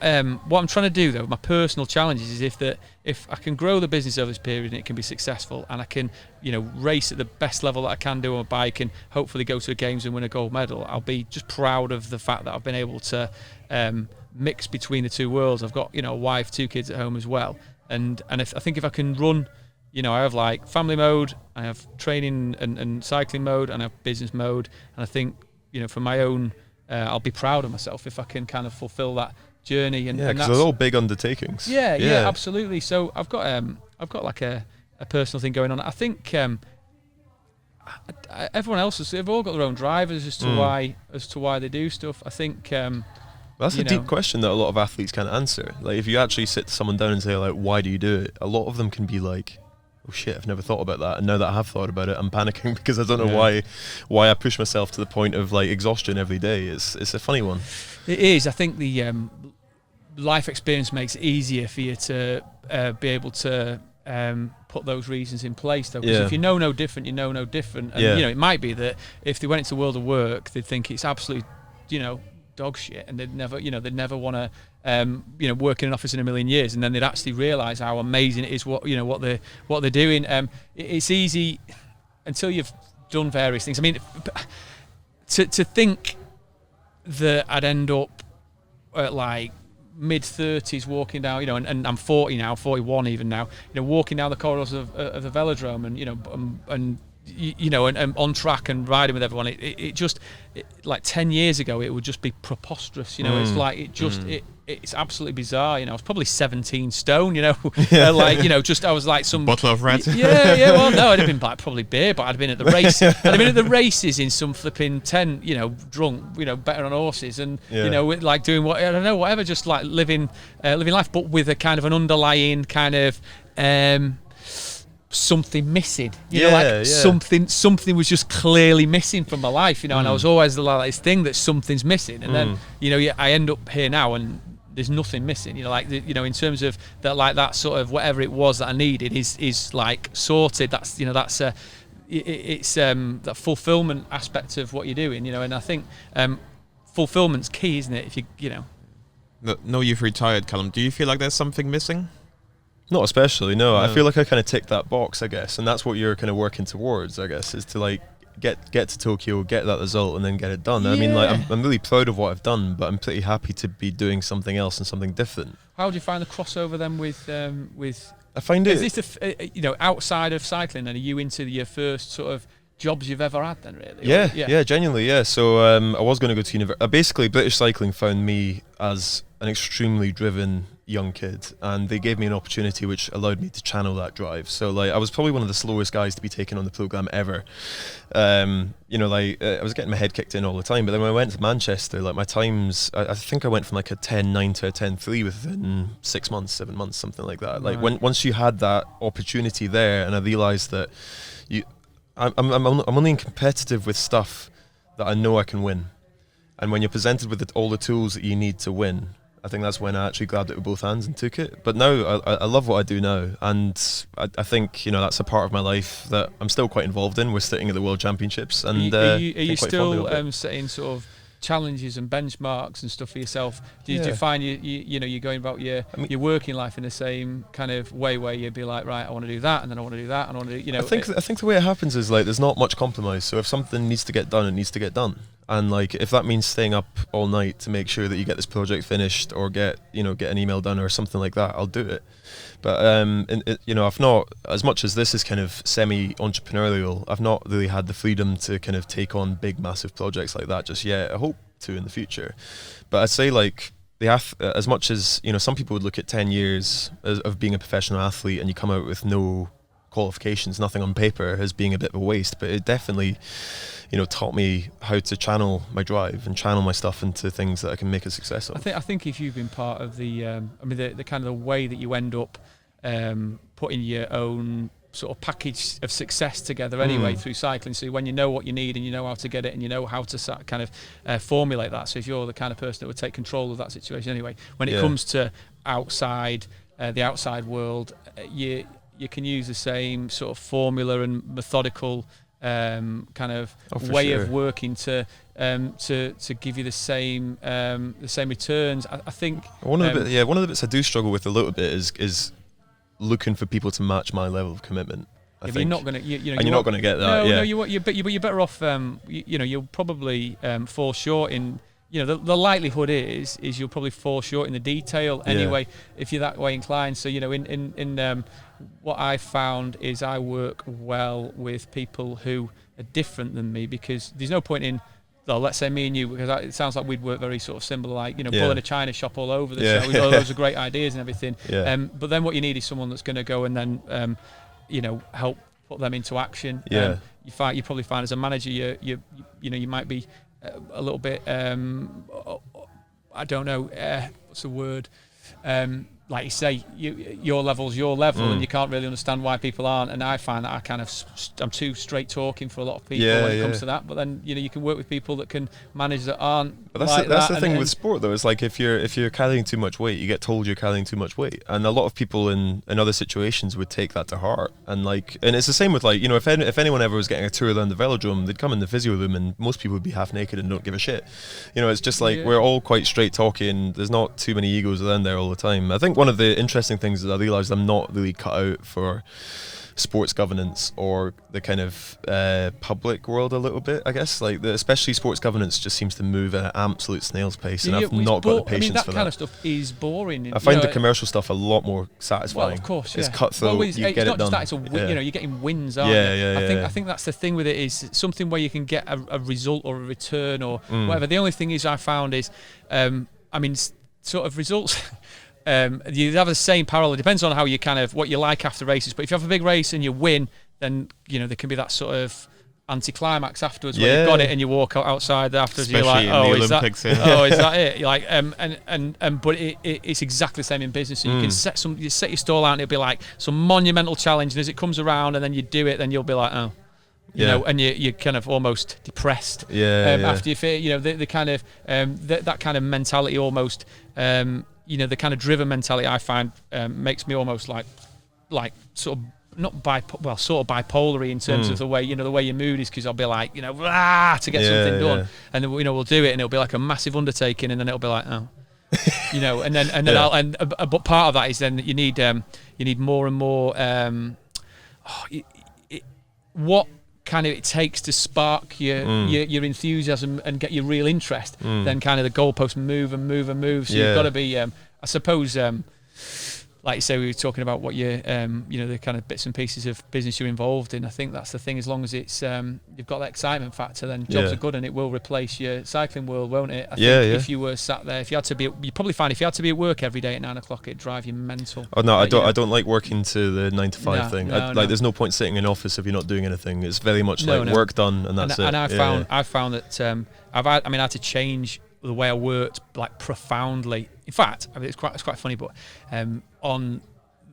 I'm trying to do though, my personal challenge is if I can grow the business over this period and it can be successful, and I can race at the best level that I can do on a bike, and hopefully go to the games and win a gold medal, I'll be just proud of the fact that I've been able to mix between the two worlds. I've got a wife, 2 kids at home as well, and I think if I can run. I have like family mode, I have training and cycling mode, and I have business mode. And I think, for my own, I'll be proud of myself if I can kind of fulfill that journey. And because they're all big undertakings. Yeah, absolutely. So I've got like a personal thing going on. I think everyone else they've all got their own drivers as to why they do stuff. I think. That's a deep question that a lot of athletes can't answer. Like, if you actually sit someone down and say, like, why do you do it? A lot of them can be like, oh shit, I've never thought about that, and now that I have thought about it, I'm panicking because I don't know why I push myself to the point of like exhaustion every day. It's a funny one. It is. I think the life experience makes it easier for you to be able to put those reasons in place, though. Because if you know no different, you know no different. And it might be that if they went into the world of work, they'd think it's absolutely, dog shit, and they'd never want to work in an office in a million years, and then they'd actually realise how amazing it is what they're doing. It's easy until you've done various things. I mean, to think that I'd end up at like mid-30s walking down, and I'm 40 now, 41 even now, walking down the corridors of the velodrome, and on track and riding with everyone. It just like 10 years ago, it would just be preposterous. It's like it's absolutely bizarre. I was probably 17 stone. I was like some bottle of red. Yeah. Well, no, I'd have been like probably beer, but I'd have been at the race. I'd have been at the races in some flipping tent. Drunk. Better on horses, and like doing what I don't know, whatever. Just like living life, but with a kind of an underlying kind of. Something missing, something was just clearly missing from my life, and I was always like this thing that something's missing, and then I end up here now and there's nothing missing, in terms of that, like that sort of whatever it was that I needed is like sorted. That's it's that fulfillment aspect of what you're doing, and I think fulfillment's key, isn't it? If you No, you've retired, Callum. Do you feel like there's something missing? Not especially, no. I feel like I kind of ticked that box, I guess, and that's what you're kind of working towards, I guess, is to like get to Tokyo, get that result, and then get it done. I mean, like I'm really proud of what I've done, but I'm pretty happy to be doing something else and something different. How do you find the crossover then with? I find it. Is this outside of cycling? And are you into your first sort of jobs you've ever had then, really? Yeah, genuinely, yeah. So I was going to go to university. Basically, British Cycling found me as an extremely driven young kid, and they gave me an opportunity which allowed me to channel that drive. So like I was probably one of the slowest guys to be taken on the programme ever. I was getting my head kicked in all the time, but then when I went to Manchester, like my times, I think I went from like a 10.9 to a 10.3 within 6 months, 7 months, something like that. Like once you had that opportunity there, and I realised that I'm only competitive with stuff that I know I can win. And when you're presented with all the tools that you need to win, I think that's when I actually grabbed it with both hands and took it. But now I love what I do now, and I think that's a part of my life that I'm still quite involved in. We're sitting at the World Championships, and are you still setting sort of challenges and benchmarks and stuff for yourself? Do you find you're going about your working life in the same kind of way where you'd be like, right, I want to do that, and then I want to do that, and I want to do, I think the way it happens is like there's not much compromise. So if something needs to get done, it needs to get done. And like if that means staying up all night to make sure that you get this project finished, or get an email done or something like that, I'll do it. But I've not, as much as this is kind of semi-entrepreneurial, I've not really had the freedom to kind of take on big, massive projects like that just yet. I hope to in the future. But I'd say like as much as some people would look at 10 years of being a professional athlete and you come out with no qualifications, nothing on paper, as being a bit of a waste. But it definitely taught me how to channel my drive and channel my stuff into things that I can make a success of. I think if you've been part of the kind of the way that you end up putting your own sort of package of success together anyway through cycling. So when you know what you need and you know how to get it and you know how to kind of formulate that. So if you're the kind of person that would take control of that situation anyway, when it comes to the outside world, you can use the same sort of formula and methodical kind of way of working to give you the same returns. I think one of the bits I do struggle with a little bit is looking for people to match my level of commitment. I think. You're not going to, you're not going to get that. No, you're better off. You'll probably fall short in. The likelihood is you'll probably fall short in the detail anyway if you're that way inclined. So in what I found is I work well with people who are different than me, because there's no point in. Well, let's say me and you, because it sounds like we'd work very sort of similar, like pulling a china shop all over the show. We got loads of great ideas and everything. Yeah. But then what you need is someone that's going to go and then help put them into action. Yeah. You probably find as a manager you might be a little bit I don't know what's the word, like you say, your level's your level, and you can't really understand why people aren't. And I find that I'm too straight talking for a lot of people when it comes to that. But then you can work with people that can manage that aren't. But that's the thing with sport though. It's like if you're carrying too much weight, you get told you're carrying too much weight, and a lot of people in other situations would take that to heart. And it's the same with if anyone ever was getting a tour around the velodrome, they'd come in the physio room and most people would be half naked and don't give a shit. It's just we're all quite straight talking. There's not too many egos around there all the time. I think one of the interesting things is I realised I'm not really cut out for sports governance or the kind of public world a little bit, I guess. Especially sports governance just seems to move at an absolute snail's pace, and I've not got the patience for that. That kind of stuff is boring. I find the commercial stuff a lot more satisfying. Well, of course, it's cutthroat. You get it done. It's not just that; you're getting wins, aren't you? I think that's the thing with it, is something where you can get a result or a return or whatever. The only thing is I found is, sort of results. You have the same parallel. It depends on how you what you like after races. But if you have a big race and you win, then there can be that sort of anticlimax afterwards when you've got it and you walk out outside afterwards. Especially you're like, in the Olympics, is that it? You're like, but it's exactly the same in business. So you can set your stall out and it'll be like some monumental challenge, and as it comes around and then you do it, then you'll be like, oh. And you're kind of almost depressed after you feel, the kind of that kind of mentality almost. The kind of driven mentality I find makes me almost like sort of sort of bipolar in terms of the way your mood is, because I'll be like to get something done, and then we'll do it and it'll be like a massive undertaking, and then it'll be like and then but part of that is then you need more and more what kind of it takes to spark your enthusiasm and get your real interest. Then kind of the goalposts move and move and move. So you've got to be, I suppose, like you say, we were talking about what you, the kind of bits and pieces of business you're involved in. I think that's the thing. As long as it's you've got that excitement factor, then jobs are good, and it will replace your cycling world, won't it? I think if you were sat there, if you had to be, you probably find if you had to be at work every day at 9 o'clock, it'd drive you mental. Oh no, I don't like working to the 9 to 5 thing. There's no point sitting in an office if you're not doing anything. It's very much work done, and that's it. And I found that I had to change the way I worked profoundly. In fact, it's quite funny, but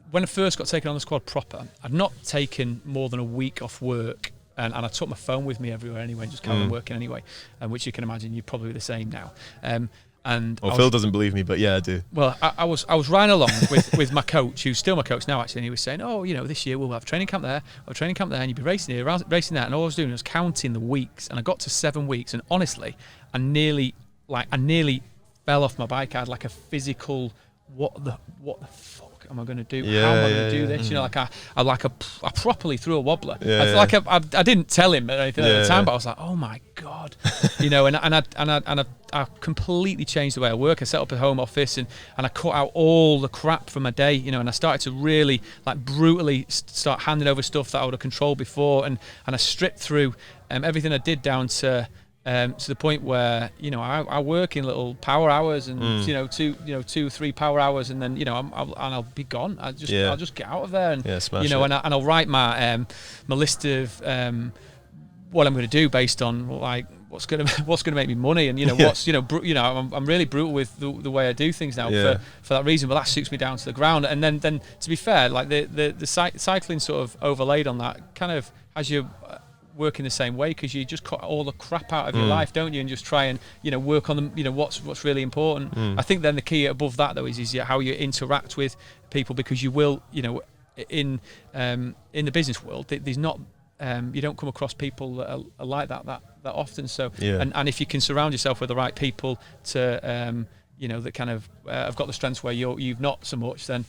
when I first got taken on the squad proper, I'd not taken more than a week off work, and I took my phone with me everywhere anyway, just carried on working anyway, which you can imagine you're probably the same now. Phil doesn't believe me, but yeah, I do. Well, I was riding along with my coach, who's still my coach now actually, and he was saying, this year we'll have training camp there, and you'll be racing here, racing there, and all I was doing was counting the weeks, and I got to 7 weeks, and honestly, I nearly fell off my bike. I had like a physical, what the fuck am I going to do? How am I going to do this? I properly threw a wobbler. I didn't tell him anything at the time, but I was like, oh my god, and I completely changed the way I work. I set up a home office and I cut out all the crap from my day, and I started to really brutally start handing over stuff that I would have controlled before, and I stripped through everything I did down to the point where I work in little power hours and 2-3 power hours, and then I'll be gone. I'll just get out of there and smash it. And I'll write my list of what I'm going to do based on what's going to make me money, and I'm really brutal with the way I do things now for that reason. But that suits me down to the ground. And then to be fair, the cycling sort of overlaid on that kind of has you working the same way, because you just cut all the crap out of your life, don't you, and just try and work on what's really important. I think then the key above that though is how you interact with people, because you will in the business world there's not you don't come across people that are like that often. So, Yeah. and if you can surround yourself with the right people to, that kind of have got the strengths where you've not so much, then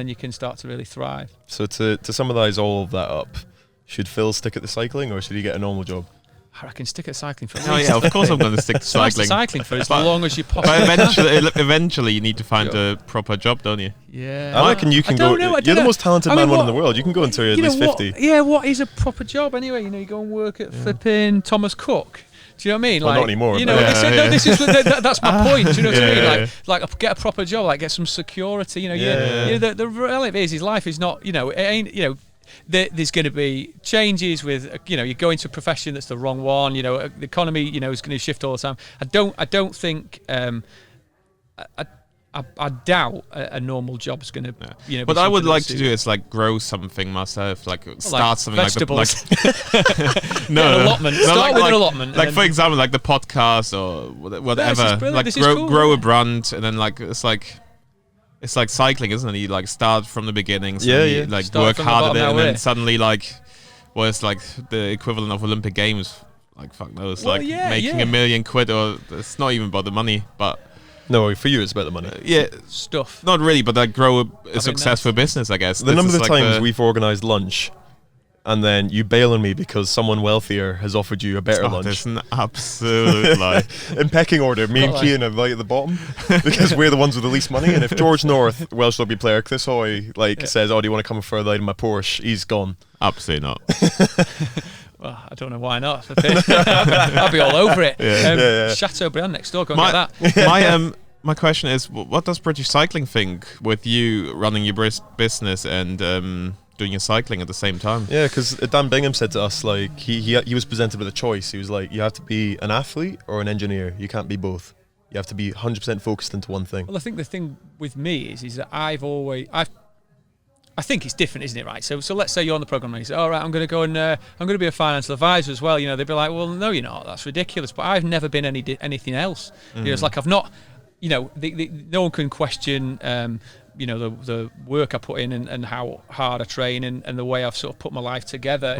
you can start to really thrive. So to summarise all of that up, should Phil stick at the cycling or should he get a normal job? I reckon stick at cycling for. Oh yeah, of course I'm going to stick to cycling. Cycling for as long as you possibly. But eventually you need to find a proper job, don't you? Yeah. I reckon you can go. You're the most talented man in the world. You can go until you're at least 50. Yeah. What is a proper job anyway? You go and work at flipping Thomas Cook. Do you know what I mean? Well, not anymore. This is that's my point. Do you know what I mean? Like get a proper job, like get some security. The reality is life is not. It ain't. There's going to be changes with. You go into a profession that's the wrong one. The economy. Is going to shift all the time. I don't think. I doubt a normal job's going to, But I would like to do is like grow something myself, like start something vegetables. An allotment. Start with an allotment. Like for example, like the podcast or whatever. Grow a brand, and then it's like cycling, isn't it? You like start from the beginning, so you like start work hard at it, and then it. suddenly it's like the equivalent of Olympic Games. Like fuck knows, making £1 million, or it's not even about the money, but. No, for you it's about the money. Stuff. Not really, but like grow a successful business, I guess. The number of times we've organised lunch and then you bail on me because someone wealthier has offered you a better lunch. That's an absolute lie. In pecking order, me and Cian are right at the bottom because we're the ones with the least money. And if George North, Welsh rugby player, Chris Hoy, says, "Oh, do you want to come for a ride in my Porsche?" He's gone. Absolutely not. Well, I don't know why not. I'll be all over it. Chateaubriand next door, go and get that. My question is, what does British Cycling think with you running your business and doing your cycling at the same time? Yeah, because Dan Bingham said to us, like, he was presented with a choice. He was like, you have to be an athlete or an engineer. You can't be both. You have to be 100% focused into one thing. Well, I think the thing with me is that I think it's different, isn't it? Right. So let's say you're on the program and you say, "All right, I'm going to go and I'm going to be a financial advisor as well." They'd be like, "Well, no, you're not. That's ridiculous." But I've never been anything else. It's like I've not. No one can question. The work I put in and how hard I train and the way I've sort of put my life together.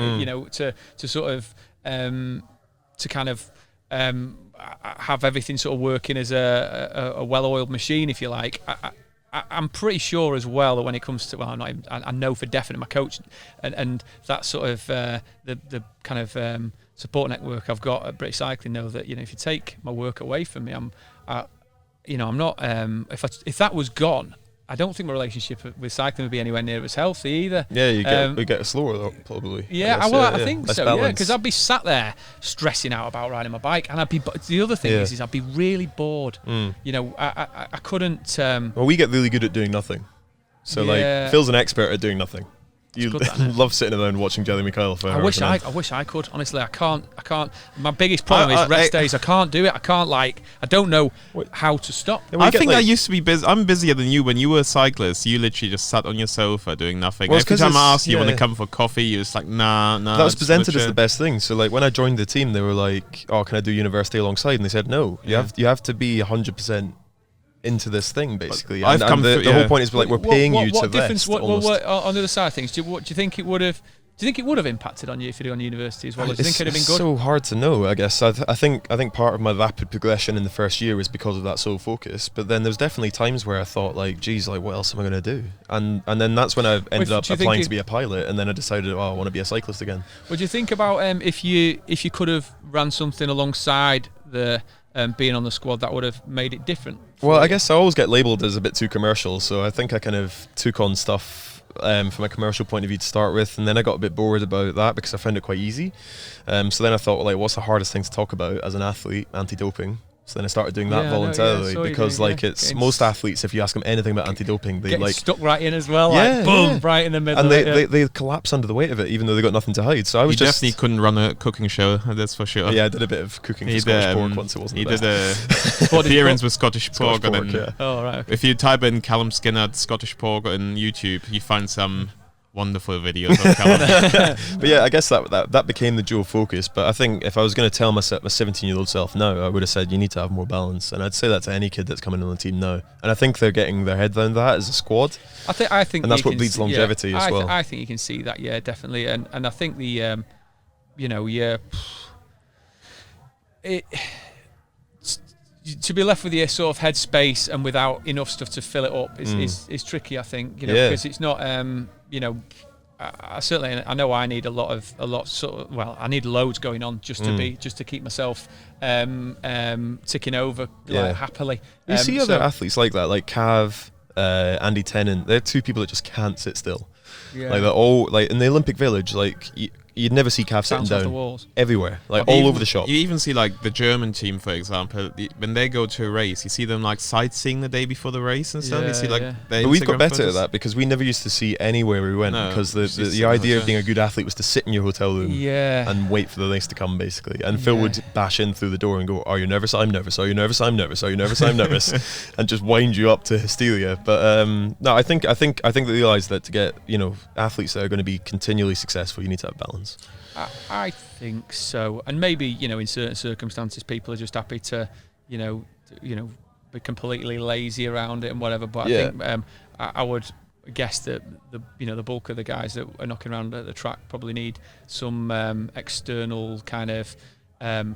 To sort of to kind of have everything sort of working as a well-oiled machine, if you like. I'm pretty sure as well that when it comes to, I know for definite my coach and that sort of the kind of support network I've got at British Cycling know that if you take my work away from me, I'm not if that was gone, I don't think my relationship with cycling would be anywhere near as healthy either. Yeah, we get slower though, probably. Yeah, I think so. Balance. Yeah, because I'd be sat there stressing out about riding my bike, and the other thing is I'd be really bored. I couldn't. Well, we get really good at doing nothing. So like, Phil's an expert at doing nothing. You love sitting around watching Jelly Mikhail for hours. I wish I could. Honestly, I can't. My biggest problem is rest days. I can't do it. I don't know how to stop. I think I used to be busy. I'm busier than you. When you were a cyclist, you literally just sat on your sofa doing nothing. Well, every time I asked you want to come for coffee, you was like, nah. That was presented as the best thing. So like when I joined the team, they were like, "Oh, can I do university alongside?" And they said, "No, you have to be 100%." Into this thing basically, the whole point is like we're paying you to rest. What on the other side of things, do you think it would have? Do you think it would have impacted on you if you'd gone to university as well? Or do you think it'd have been good? It's so hard to know. I guess I think part of my rapid progression in the first year was because of that sole focus. But then there's definitely times where I thought like, geez, like what else am I going to do? And then that's when I ended up applying to be a pilot, and then I decided, I want to be a cyclist again. What do you think about if you could have ran something alongside the being on the squad that would have made it different? Well, I guess I always get labelled as a bit too commercial, so I think I kind of took on stuff from a commercial point of view to start with, and then I got a bit bored about that because I found it quite easy. So then I thought, like, what's the hardest thing to talk about as an athlete? Anti-doping. So then I started doing that voluntarily because it's most athletes, if you ask them anything about anti-doping, they like stuck right in as well, boom, right in the middle, and they collapse under the weight of it, even though they got nothing to hide. So I was definitely couldn't run a cooking show, that's for sure. Yeah, I did a bit of cooking for Scottish pork once. It wasn't. He did a appearance with Scottish pork, and then okay. If you type in Callum Skinner Scottish pork on YouTube, you find some wonderful videos of Callum. But yeah, I guess that became the dual focus. But I think if I was going to tell my 17-year-old self no, I would have said you need to have more balance, and I'd say that to any kid that's coming on the team now. And I think they're getting their head around that as a squad. I think, and that's what breeds longevity as well. I think you can see that, definitely. And I think to be left with your sort of headspace and without enough stuff to fill it up is tricky, I think, because it's not, I certainly, I know I need I need loads going on just to keep myself ticking over happily. You see other athletes like that, like Cav, Andy Tennant. They're two people that just can't sit still. Yeah. Like they're all like in the Olympic Village, like you'd never see Cav sitting down everywhere, like all over the shop. You even see like the German team, for example, when they go to a race, you see them like sightseeing the day before the race and stuff. You see like but we've got better at that because we never used to see anywhere we went because the idea of being a good athlete was to sit in your hotel room and wait for the race to come, basically. And Phil would bash in through the door and go, "Are you nervous? I'm nervous. Are you nervous? I'm nervous. Are you nervous? I'm nervous," and just wind you up to hysteria. But no, I think they realise that to get athletes that are going to be continually successful, you need to have balance. I think so, and maybe in certain circumstances people are just happy to be completely lazy around it and whatever. But I think I would guess that the bulk of the guys that are knocking around at the track probably need some external kind of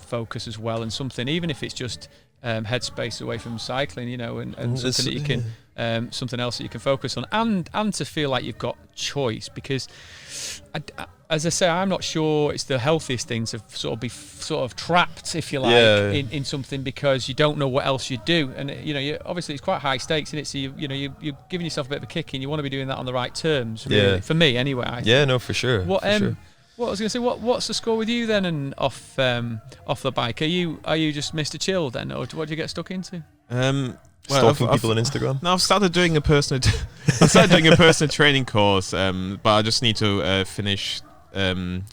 focus as well, and something, even if it's just headspace away from cycling, and something that you can something else that you can focus on, and to feel like you've got choice, because as I say, I'm not sure it's the healthiest thing to be trapped, if you like, in something, because you don't know what else you do, and obviously it's quite high stakes in it. So you're giving yourself a bit of a kick, and you want to be doing that on the right terms. Really, for me anyway. No, for sure. What I was going to say, what's the score with you then, and off the bike? Are you just Mr. Chill then, or what do you get stuck into? Stalking people on Instagram. No, I've started doing a personal training course, but I just need to finish 3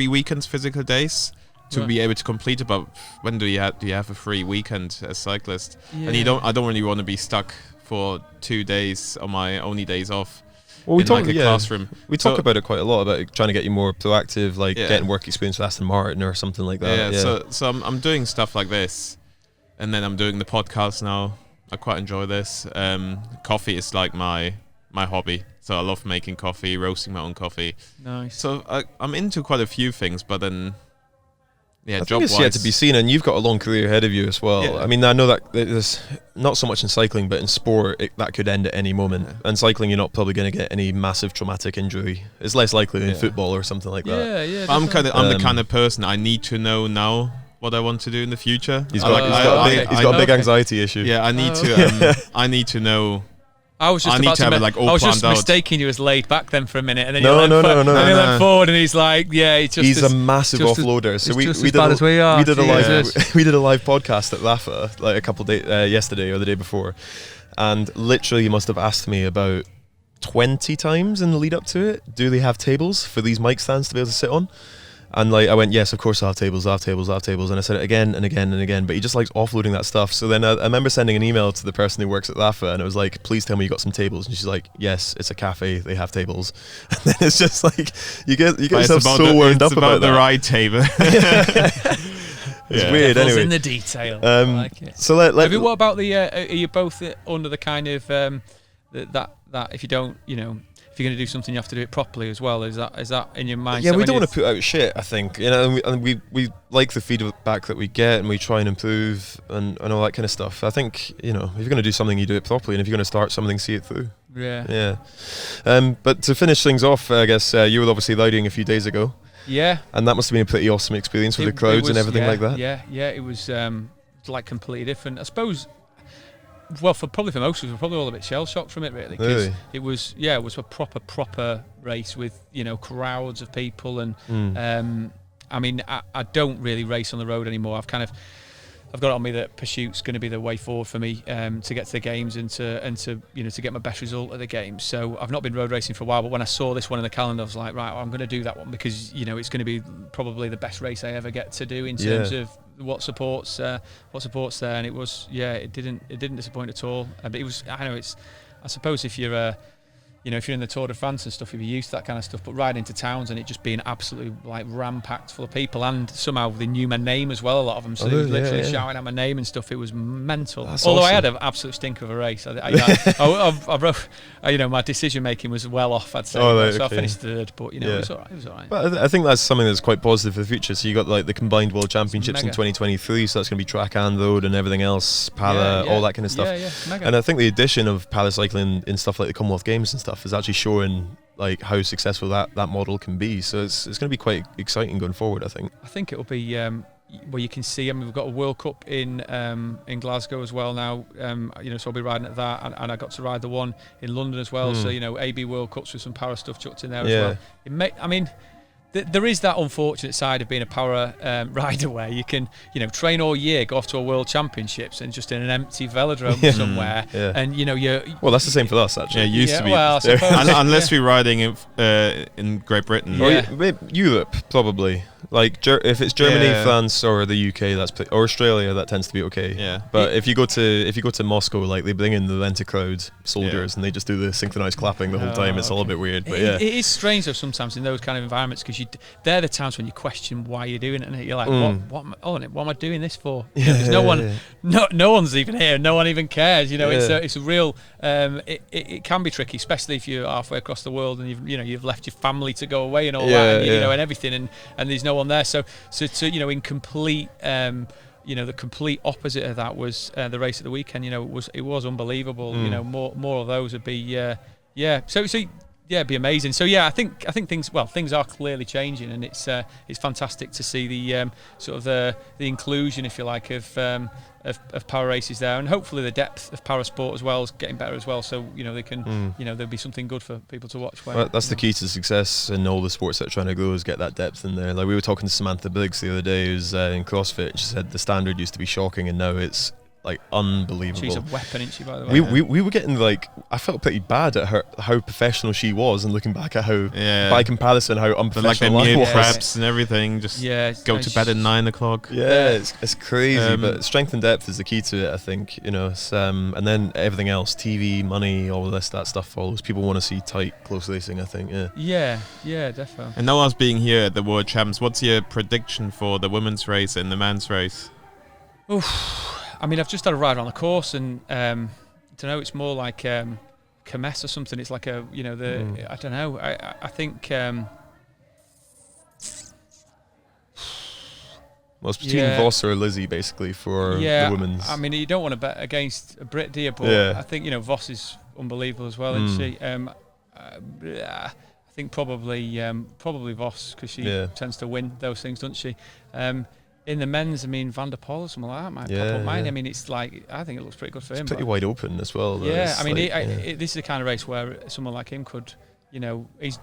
weekends physical days to be able to complete it. But when do you have a free weekend as cyclist? And I don't really want to be stuck for 2 days on my only days off. Well, we talk classroom. We talk about it quite a lot, about trying to get you more proactive, like getting work experience with Aston Martin or something like that. So I'm doing stuff like this, and then I'm doing the podcast now. I quite enjoy this. Coffee is like my hobby, so I love making coffee, roasting my own coffee. Nice. So I'm into quite a few things, but then I think it's yet to be seen, and you've got a long career ahead of you as well. I mean, I know that there's not so much in cycling, but in sport that could end at any moment. And cycling, you're not probably going to get any massive traumatic injury. It's less likely than football or something like that. I'm the kind of person, I need to know now what I want to do in the future. He's got a big anxiety issue. Yeah, I need to know. I was just mistaking you as laid back then for a minute, and then no. Leant forward, and he's like, he's a massive offloader. So we did a live podcast at Rafa like a couple days yesterday or the day before, and literally he must have asked me about 20 times in the lead up to it, do they have tables for these mic stands to be able to sit on? And like I went, yes, of course I'll have tables, and I said it again and again and again, but he just likes offloading that stuff. So then I remember sending an email to the person who works at Rafa, and it was like, please tell me you got some tables. And she's like, yes, it's a cafe, they have tables. And then it's just like you get yourself so wound up about the that. right table. It's weird. Anyway, in the detail. I like it. So what about the? Are you both under the kind of that if you don't, if you're going to do something, you have to do it properly as well. Is that in your mind? Yeah, we don't want to put out shit, I think. And we like the feedback that we get, and we try and improve and all that kind of stuff. I think, if you're going to do something, you do it properly, and if you're going to start something, see it through. Yeah. But to finish things off, I guess you were obviously riding a few days ago. Yeah. And that must have been a pretty awesome experience with the crowds and everything like that. Yeah. It was like completely different, I suppose. Well, for most of us, we're probably all a bit shell shocked from it, really. Because it was a proper race with crowds of people, and I mean, I don't really race on the road anymore. I've got it on me that pursuit's going to be the way forward for me to get to the games and to get my best result at the games. So I've not been road racing for a while, but when I saw this one in the calendar, I was like, right, I'm going to do that one, because it's going to be probably the best race I ever get to do in terms of what supports there. And it was it didn't disappoint at all. But it was, I suppose if you're if you're in the Tour de France and stuff, you'd be used to that kind of stuff. But riding into towns and it just being absolutely like ram-packed full of people, and somehow they knew my name as well, a lot of them. So they were literally shouting out my name and stuff. It was mental. That's Although awesome. I had an absolute stink of a race. I wrote, my decision making was well off, I'd say. So I finished third, but it was all right. It was all right. But I think that's something that's quite positive for the future. So you got like the combined World Championships in 2023. So that's going to be track and road and everything else, para, all that kind of stuff. Mega. And I think the addition of paracycling in stuff like the Commonwealth Games and stuff is actually showing like how successful that model can be. So it's going to be quite exciting going forward, I think it'll be well, you can see, we've got a World Cup in Glasgow as well now, so I'll be riding at that, and I got to ride the one in London as well. So AB World Cups with some para stuff chucked in there as well. There is that unfortunate side of being a para rider where you can, train all year, go off to a World Championships and just in an empty velodrome somewhere, and you're. Well, that's the same for us actually. Yeah, it used to be. Well, I suppose, unless we're riding in Great Britain. Or Europe probably. Like if it's Germany, France, or the UK, or Australia, that tends to be okay. Yeah. But if you go to Moscow, like they bring in the rent-a-crowd soldiers and they just do the synchronized clapping the whole time. It's all a bit weird. But it is strange though sometimes in those kind of environments, because they're the times when you question why you're doing it, and you're like, what am I doing this for? There's no one, no one's even here. No one even cares. It's a real. It can be tricky, especially if you're halfway across the world and you've left your family to go away and all that, and everything, and there's no one there. So in complete the complete opposite of that was the race at the weekend. It was unbelievable. More of those would be it'd be amazing. So I think things are clearly changing, and it's fantastic to see the sort of the inclusion, if you like, of power races there, and hopefully the depth of power sport as well is getting better as well. So they can there'll be something good for people to watch. That's the key to success in all the sports that are trying to grow, is get that depth in there. Like we were talking to Samantha Briggs the other day, who's in CrossFit. She said the standard used to be shocking, and now it's like unbelievable. She's a weapon, isn't she, by the way? We were getting I felt pretty bad at her, how professional she was, and looking back at how, by comparison, how unprofessional like I was. Preps and everything, just go to bed at 9 o'clock. It's crazy, but strength and depth is the key to it, I think. And then everything else, TV, money, all of that stuff follows. People want to see tight, close racing, I think. Yeah, definitely. And now us being here at the World Champs, what's your prediction for the women's race and the men's race? I've just had a ride on the course, and I don't know. It's more like Kermesse or something. It's like I don't know. I think. Well, it's between Voss or Lizzie, basically, for the women's. You don't want to bet against a Brit, do you? But I think Voss is unbelievable as well, isn't she? I think probably Voss, because she tends to win those things, doesn't she? In the men's, Van der Poel or something like that might pop up mine. It's like, I think it looks pretty good for him. It's pretty wide open as well. Though. Yeah, this is the kind of race where someone like him could,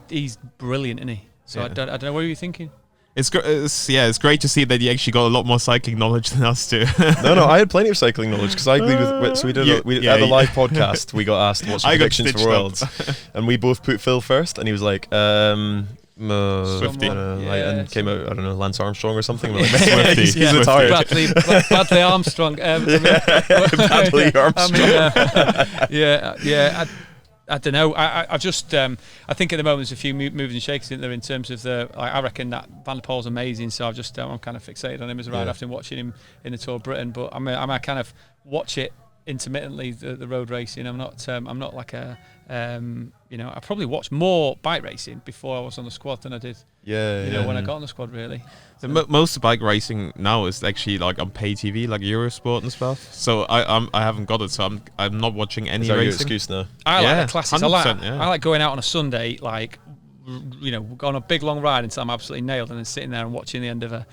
he's brilliant, isn't he? So I don't know, what are you thinking? It's great to see that you actually got a lot more cycling knowledge than us too. No, I had plenty of cycling knowledge, because I agreed with. So we did at the live podcast. We got asked what's your predictions for Worlds, and we both put Phil first, and he was like, Swifty, and came out, I don't know, Lance Armstrong or something. Swifty. He's retired. Bradley Armstrong. Bradley Armstrong. I don't know. I just I think at the moment there's a few movers and shakers in there in terms of I reckon that Van der Poel's amazing, so I'm kind of fixated on him as a rider after watching him in the Tour of Britain. But I might kind of watch it intermittently, the road racing. I'm not like a I probably watched more bike racing before I was on the squad than I did when I got on the squad, really. So most of bike racing now is actually like on pay TV, like Eurosport and stuff. So I haven't got it, so I'm not watching any racing. Your excuse now? I like the classics. I like going out on a Sunday, on a big long ride until I'm absolutely nailed, and then sitting there and watching the end of one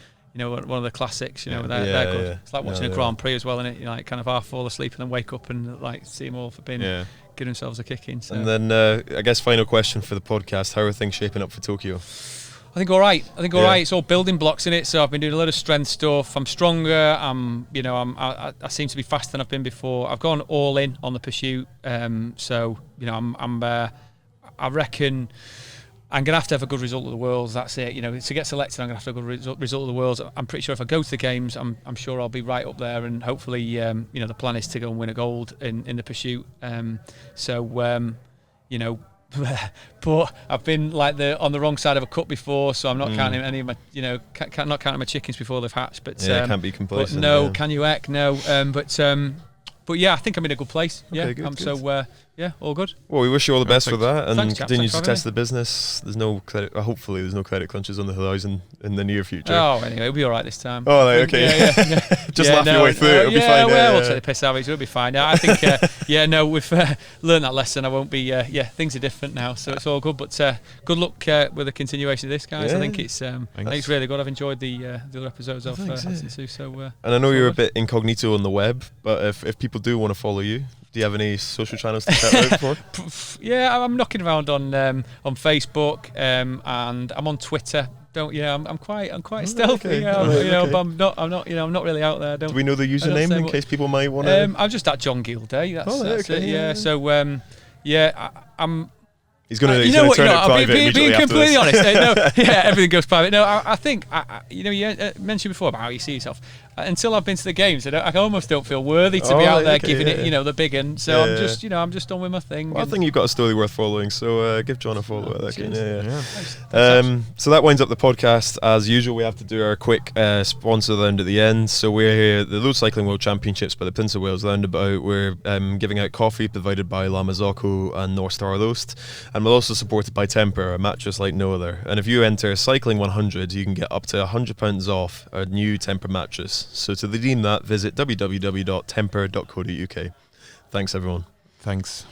of the classics. They're good. It's like watching a Grand Prix as well, isn't it? Kind of half fall asleep and then wake up and see them all for being giving themselves a kick in. So. And then I guess final question for the podcast: how are things shaping up for Tokyo? I think all right. It's all building blocks in it. So I've been doing a lot of strength stuff. I'm stronger. I seem to be faster than I've been before. I've gone all in on the pursuit. I reckon I'm going to have a good result of the Worlds. That's it. To get selected, I'm going to have a good result of the Worlds. I'm pretty sure if I go to the Games, I'm sure I'll be right up there. And hopefully, the plan is to go and win a gold in the pursuit. but I've been like on the wrong side of a cut before, so I'm not counting any of my, not counting my chickens before they've hatched. But can't be complacent. But no, can you heck? No. But yeah, I think I'm in a good place. Okay, yeah, good. So all good. Well, we wish you all the best with that, and Thanks, chaps. continue Thanks to for test the business. There's no credit. Hopefully, there's no credit crunches on the horizon in the near future. Oh, anyway, it'll be all right this time. Oh, right, okay. Yeah. Just laugh your way through. It'll be fine. We'll take the piss out of it. It'll be fine. I think. We've learned that lesson. I won't be. Things are different now, so it's all good. But good luck with the continuation of this, guys. I think it's. I think it's really good. I've enjoyed the other episodes I've listened to. So. And I know you're a bit incognito on the web, but if people do want to follow you, do you have any social channels to shout out for? Yeah, I'm knocking around on Facebook, and I'm on Twitter. I'm quite stealthy. Okay. But I'm not really out there. Do we know the username in case people might want to? I'm just at John Gildea. That's it. Yeah. So I'm. He's going to turn it private being completely honest. This. Everything goes private. No, I think you mentioned before about how you see yourself. Until I've been to the games, I almost don't feel worthy to be out there giving it, the big one. So I'm just done with my thing. Well, I think you've got a story worth following. So give John a follow. Thanks. So that winds up the podcast. As usual, we have to do our quick sponsor round at the end. So we're here at the Road Cycling World Championships by the Prince of Wales Roundabout. We're giving out coffee provided by La Mazzocco and North Star Roast. And we're also supported by Temper, a mattress like no other. And if you enter Cycling 100, you can get up to £100 off a new Temper mattress. So to redeem that, visit www.temper.co.uk. Thanks, everyone. Thanks.